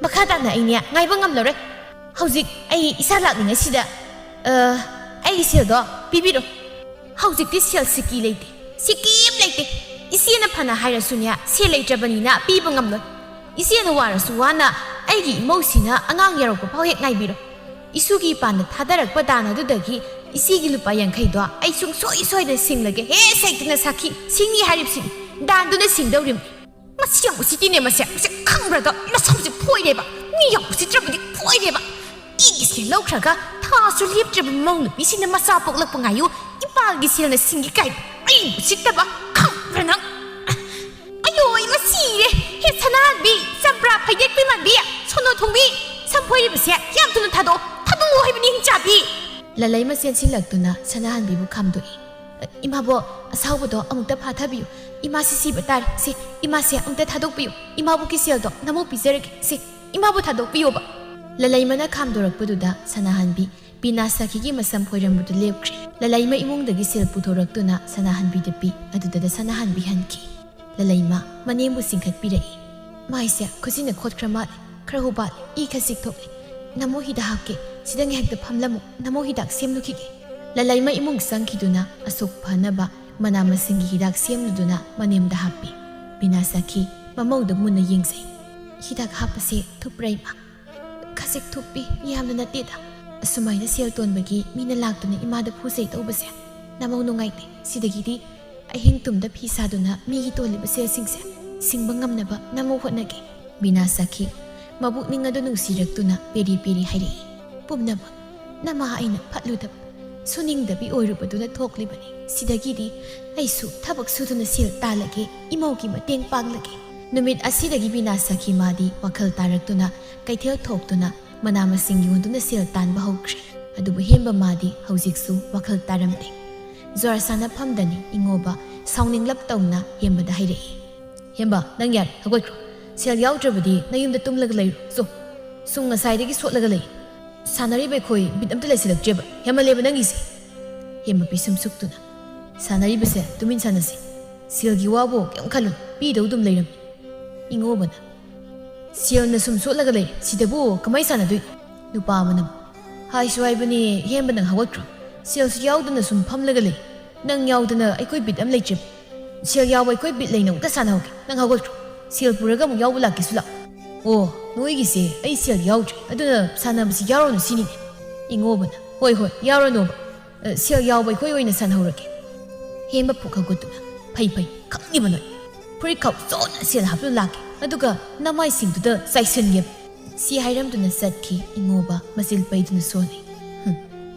ꯃꯈꯥ ꯇꯥꯅ ꯑꯩꯅꯦ ꯉꯥꯏꯕ ꯉꯝꯂꯔꯣꯏ ꯍꯧꯖꯤꯛ ꯑꯩ ꯏꯁꯥ ꯂꯥꯛꯂꯤꯉꯩꯁꯤꯗ ꯑꯩꯒꯤ ꯁꯦꯜꯗꯣ ꯄꯤꯕꯤꯔꯣ ꯍꯧꯖꯤꯛꯇꯤ ꯁꯦꯜ ꯁꯤꯀꯤ ꯂꯩꯇꯦ ꯁꯤꯀꯤꯝ ꯂꯩꯇꯦ ꯏꯆꯦꯅ ꯐꯅ ꯍꯥꯏꯔꯁꯨꯅꯦ ꯁꯦꯜ ꯂꯩꯇ꯭ꯔꯕꯅꯤꯅ ꯄꯤꯕ ꯉꯝꯂꯣꯏ ꯏꯆꯦꯅ ꯋꯥꯔꯁꯨ ꯋꯥꯅ ꯑꯩꯒꯤ ꯏꯃꯧꯁꯤꯅ ꯑꯉꯥꯡ ꯌꯥꯎꯔꯛꯄ ꯐꯥꯎ ꯍꯦꯛ ꯉꯥꯏꯕꯤꯔꯣ ꯏꯁꯨꯒꯤ ꯏꯄꯥꯟꯗ ꯊꯥꯗꯔꯛꯄ ꯗꯥꯟ ꯑꯗꯨꯗꯒꯤ ꯏꯆꯦꯒꯤ ꯂꯨꯄꯥ 50ꯗꯣ ꯑꯩ ꯁꯨꯡꯁꯣꯏꯗꯅ ꯁꯤꯡꯂꯒꯦ ꯍꯦ ꯁꯩꯇꯅ ꯁꯥꯈꯤ ꯁꯤꯡꯅꯤ ꯍꯥꯏꯔꯤꯕꯁꯤꯅꯤ ꯗꯥꯟꯗꯨꯅ ꯁꯤꯡꯗꯧꯔꯤꯕꯅꯤ ꯃꯁꯤ ꯌꯥꯝ ꯎꯁꯤꯠꯇꯤꯅꯦ ꯃꯁꯤ ꯈꯪꯕ꯭ꯔꯥꯗꯣ ꯃꯁꯝꯁꯦ ꯐꯣꯏꯔꯦꯕ ꯃꯤ ꯌꯥꯝ ꯎꯁꯤꯠꯇ꯭ꯔꯕꯗꯤ ꯐꯣꯏꯔꯦꯕ ꯏꯒꯤ ꯁꯦꯜ ꯂꯧꯈ꯭ꯔꯒ ꯊꯥꯁꯨ ꯂꯦꯞꯇ꯭ꯔꯕ ꯃꯧ ꯅꯨꯄꯤꯁꯤꯅ ꯃꯆꯥ ꯄꯣꯛꯂꯛꯄ ꯉꯥꯏꯌꯨ ꯏꯄꯥꯒꯤ ꯁꯦꯜꯅ ꯁꯤꯡꯒꯤ ꯀꯥꯏ ꯑꯩ ꯎꯁꯤꯠꯇꯕ ꯈꯪꯕ꯭ꯔꯥ ꯅꯪ ꯑꯌꯣ ꯏꯃ ꯁꯤꯔꯦ ꯍꯦ ꯁꯅꯥꯍꯟꯕꯤ ꯆꯝꯄ꯭ꯔꯥ ꯐꯩꯗꯦꯛ ꯄꯤꯃꯥꯟꯕꯤ ꯁꯣꯅꯣ ꯊꯣꯡꯕꯤ ꯁꯝꯐꯣꯏꯔꯤꯕꯁꯦ ꯌꯥꯝ ꯊꯨꯅ ꯊꯥꯗꯣꯛꯑꯣ ꯍꯥꯏꯕꯅꯤ ꯍꯤꯡꯆꯥꯕꯤ ꯂꯂꯩꯃ ꯆꯦꯟꯁꯤꯜꯂꯛꯇꯨꯅ ꯁꯅꯥꯍꯟꯕꯤꯕꯨ ꯈꯥꯝꯗꯣꯛꯏ ꯏꯃꯥꯕꯣ ꯑꯁꯥꯎꯕꯗꯣ ꯑꯃꯨꯛꯇ ꯐꯥꯊꯕꯤꯌꯨ ꯏꯃꯥꯁꯤ ꯁꯤꯕ ꯇꯥꯔꯦ ꯁꯤ ꯏꯃꯥꯁꯦ ꯑꯃꯨꯛꯇ ꯊꯥꯗꯣꯛꯄꯤꯌꯨ ꯏꯃꯥꯕꯨꯒꯤ ꯁꯦꯜꯗꯣ ꯅꯃꯧ ꯄꯤꯖꯔꯒꯦ ꯁꯤ ꯏꯃꯥꯕꯨ ꯊꯥꯗꯣꯛꯄꯤꯌꯣꯕ ꯂꯂꯩꯃꯅ ꯈꯥꯝꯗꯣꯔꯛꯄꯗꯨꯗ ꯁꯅꯥꯍꯟꯕꯤ ꯕꯤꯅꯥꯁꯥꯈꯤꯒꯤ ꯃꯁꯝ ꯐꯣꯏꯔꯝꯕꯗꯨ ꯂꯦꯞꯈ꯭ꯔꯦ ꯂꯂꯩꯃ ꯏꯃꯨꯡꯗꯒꯤ ꯁꯦꯜ ꯄꯨꯊꯣꯔꯛꯇꯨꯅ ꯁꯅꯥꯍꯟꯕꯤꯗ ꯄꯤ ꯑꯗꯨꯗ ꯁꯅꯥꯍꯟꯕꯤ ꯍꯟꯈꯤ ꯂꯂꯩꯃ ꯃꯅꯦꯝꯕꯨ ꯆꯤꯡꯈꯠꯄꯤꯔꯛꯏ ꯃꯥꯏꯁꯦ ꯈꯨꯖꯤꯟꯅ ꯈꯣꯠꯈ꯭ꯔ ꯃꯥꯜꯂꯦ ꯈꯔ ꯍꯨꯕꯥꯠꯂꯦ ꯏ ꯈꯖꯤꯛ ꯊꯣꯛꯂꯦ ꯅꯃꯧ ꯍꯤꯗꯥꯛ ꯍꯥꯞꯀꯦ ꯁꯤꯗ ꯉꯥꯏꯍꯥꯛꯇ ꯐꯝꯂꯝꯃꯨ ꯅꯃꯧ ꯍꯤꯗꯥꯛ ꯁꯦꯝꯂꯨꯈꯤꯒꯦ ꯂꯂꯩꯃ ꯏꯃꯨꯡ ꯆꯪꯈꯤꯗꯨꯅ ꯑꯁꯨꯛ ꯐꯅꯕ ꯃꯅꯥ ꯃꯁꯤꯡꯒꯤ ꯍꯤꯗꯥꯛ ꯁꯦꯝꯂꯨꯗꯨꯅ ꯃꯅꯦꯝꯗ ꯍꯥꯞꯄꯤ ꯕꯤꯅꯥꯁꯥꯈꯤ ꯃꯃꯧꯗ ꯃꯨꯟꯅ ꯌꯦꯡꯖꯩ ꯍꯤꯗꯥꯛ ꯍꯥꯞꯄꯁꯦ ꯊꯨꯞꯄ꯭ꯔꯥ ꯏꯃꯥ ꯈꯖꯤꯛ ꯊꯨꯞꯄꯤ ꯌꯥꯝꯅ ꯅꯠꯇꯦꯗ ꯑꯁꯨꯃꯥꯏꯅ ꯁꯦꯜ ꯇꯣꯟꯕꯒꯤ ꯃꯤꯅ ꯂꯥꯛꯇꯨꯅ ꯏꯃꯥꯗ ꯐꯨꯖꯩ ꯇꯧꯕꯁꯦ ꯅꯃꯧ ꯅꯨꯡꯉꯥꯏꯇꯦ ꯁꯤꯗꯒꯤꯗꯤ ꯑꯍꯤꯡ ꯇꯨꯝꯗ ꯐꯤ ꯁꯥꯗꯨꯅ ꯃꯤꯒꯤ ꯇꯣꯜꯂꯤꯕ ꯁꯦꯜꯁꯤꯡꯁꯦ ꯁꯤꯡꯕ ꯉꯝꯅꯕ ꯅꯃꯧ ꯍꯣꯠꯅꯒꯦ ꯕꯤꯅꯥꯁꯥꯈꯤ ꯃꯕꯨꯛꯅꯤꯡ ꯑꯗꯨ ꯅꯨꯡꯁꯤꯔꯛꯇꯨꯅ ꯄꯦꯔꯤ ꯍꯥꯏꯔꯛꯏ ꯄꯨꯝꯅꯃꯛ ꯅꯃꯥ ꯑꯩꯅ ꯐꯠꯂꯨꯗꯕ ꯁꯨꯅꯤꯡꯗꯕꯤ ꯑꯣꯏꯔꯨꯕꯗꯨꯅ ꯊꯣꯛꯂꯤꯕꯅꯤ ꯁꯤꯗꯒꯤꯗꯤ ꯑꯩꯁꯨ ꯊꯕꯛ ꯁꯨꯗꯨꯅ ꯁꯦꯜ ꯇꯥꯜꯂꯒꯦ ꯏꯃꯧꯒꯤ ꯃꯇꯦꯡ ꯄꯥꯡꯂꯒꯦ ꯅꯨꯃꯤꯠ ꯑꯁꯤꯗꯒꯤ ꯕꯤꯅꯥꯁꯥꯈꯤ ꯃꯥꯗꯤ ꯋꯥꯈꯜ ꯇꯥꯔꯛꯇꯨꯅ ꯀꯩꯊꯦꯜ ꯊꯣꯛꯇꯨꯅ ꯃꯅꯥ ꯃꯁꯤꯡ ꯌꯣꯟꯗꯨꯅ ꯁꯦꯜ ꯇꯥꯟꯕ ꯍꯧꯈ꯭ꯔꯦ ꯑꯗꯨꯕꯨ ꯍꯦꯝꯕ ꯃꯥꯗꯤ ꯍꯧꯖꯤꯛꯁꯨ ꯋꯥꯈꯜ ꯇꯥꯔꯝꯗꯦ ꯖ꯭ꯋꯥꯔ ꯁꯥꯟꯅꯐꯝꯗꯅꯤ ꯏꯉꯣꯕ ꯁꯥꯎꯅꯤꯡꯂꯞ ꯇꯧꯅ ꯍꯦꯝꯕꯗ ꯍꯥꯏꯔꯛꯏ ꯍꯦꯝꯕ ꯅꯪ ꯌꯥꯔꯦ ꯍꯧꯒꯠꯈ꯭ꯔꯣ ꯁꯦꯜ ꯌꯥꯎꯗ꯭ꯔꯕꯗꯤ ꯅꯌꯨꯝꯗ ꯇꯨꯝꯂꯒ ꯂꯩꯔꯣ ꯁꯨꯝ ꯉꯁꯥꯏꯗꯒꯤ ꯁꯣꯠꯂꯒ ꯂꯩ ꯁꯥꯟꯅꯔꯤꯕ ꯑꯩꯈꯣꯏ ꯕꯤꯠ ꯑꯝꯇ ꯂꯩꯁꯤꯜꯂꯛꯇ꯭ꯔꯦꯕ ꯍꯦꯃꯜꯂꯦꯕ ꯅꯪꯒꯤꯁꯦ ꯍꯦꯝꯕ ꯄꯤꯁꯨꯝ ꯁꯨꯛꯇꯨꯅ ꯁꯥꯟꯅꯔꯤꯕꯁꯦ ꯇꯨꯃꯤꯟ ꯁꯥꯟꯅꯁꯤ ꯁꯦꯜꯒꯤ ꯋꯥꯕꯨ ꯀꯩꯝ ꯈꯜꯂꯨ ꯄꯤꯗꯧ ꯑꯗꯨꯝ ꯂꯩꯔꯝꯃꯤ ꯏꯉꯣꯕꯅ ꯁꯦꯜꯅ ꯁꯨꯝ ꯁꯣꯠꯂꯒ ꯂꯩ ꯁꯤꯗꯕꯨ ꯀꯃꯥꯏ ꯁꯥꯟꯅꯗꯣꯏ ꯅꯨꯄꯥ ꯑꯃꯅ ꯍꯥꯏꯁꯨ ꯍꯥꯏꯕꯅꯤ ꯍꯦꯝꯕ ꯅꯪ ꯍꯧꯒꯠꯈ꯭ꯔꯣ ꯁꯦꯜꯁꯨ ꯌꯥꯎꯗꯅ ꯁꯨꯝ ꯐꯝꯂꯒ ꯂꯩ ꯅꯪ ꯌꯥꯎꯗꯅ ꯑꯩꯈꯣই ꯕꯤꯠ ꯑꯃ ꯂꯩꯇ꯭ꯔꯦꯕ ꯁꯦꯜ ꯌꯥꯎꯕ ꯑꯩꯈꯣꯏ ꯕꯤꯠ ꯂꯩꯅ ꯑꯃꯨꯛꯇ ꯁꯥꯟꯅꯍꯧꯒꯦ ꯅꯪ ꯍꯧꯒꯠꯈ꯭ꯔꯣ ꯁꯦꯜ ꯄꯨꯔꯒ ꯑꯃꯨꯛ ꯌꯥꯎꯕ ꯂꯥꯛꯀꯦꯁꯨ ꯂꯥꯛ ꯑꯣ ꯅꯣꯏꯒꯤꯁꯦ ꯑꯩ ꯁꯦꯜ ꯌꯥꯎꯗ꯭ꯔꯦ ꯑꯗꯨꯅ ꯁꯥꯟꯅꯕꯁꯤ ꯌꯥꯎꯔꯅꯨ ꯁꯤꯅꯤꯅꯦ ꯏꯉꯣꯕꯅ ꯍꯣꯏ ꯍꯣꯏ ꯌꯥꯎꯔꯅꯣꯕ ꯁꯦꯜ ꯌꯥꯎꯕ ꯑꯩꯈꯣꯏ ꯑꯣꯏꯅ ꯁꯥꯟꯅꯍꯧꯔꯒꯦ ꯍꯦꯝꯕ ꯄꯨꯛ ꯍꯧꯒꯠꯇꯨꯅ ꯐꯩ ꯐꯩ ꯈꯪꯉꯤꯕ ꯅꯣꯏ ꯐꯨꯔꯤꯠꯈꯥꯎ ꯆꯣꯟꯅ ꯁꯦꯜ ꯍꯥꯞꯇꯨꯅ ꯂꯥꯛꯀꯦ ꯑꯗꯨꯒ ꯅꯃꯥꯏꯁꯤꯡꯗꯨꯗ ꯆꯥꯏꯁꯤꯟꯒꯦ ꯁꯤ ꯍꯥꯏꯔꯝꯗꯨꯅ ꯆꯠꯈꯤ ꯏꯉꯣꯕ ꯃꯆꯤꯜ ꯄꯩꯗꯨꯅ ꯁꯣꯜꯂꯤ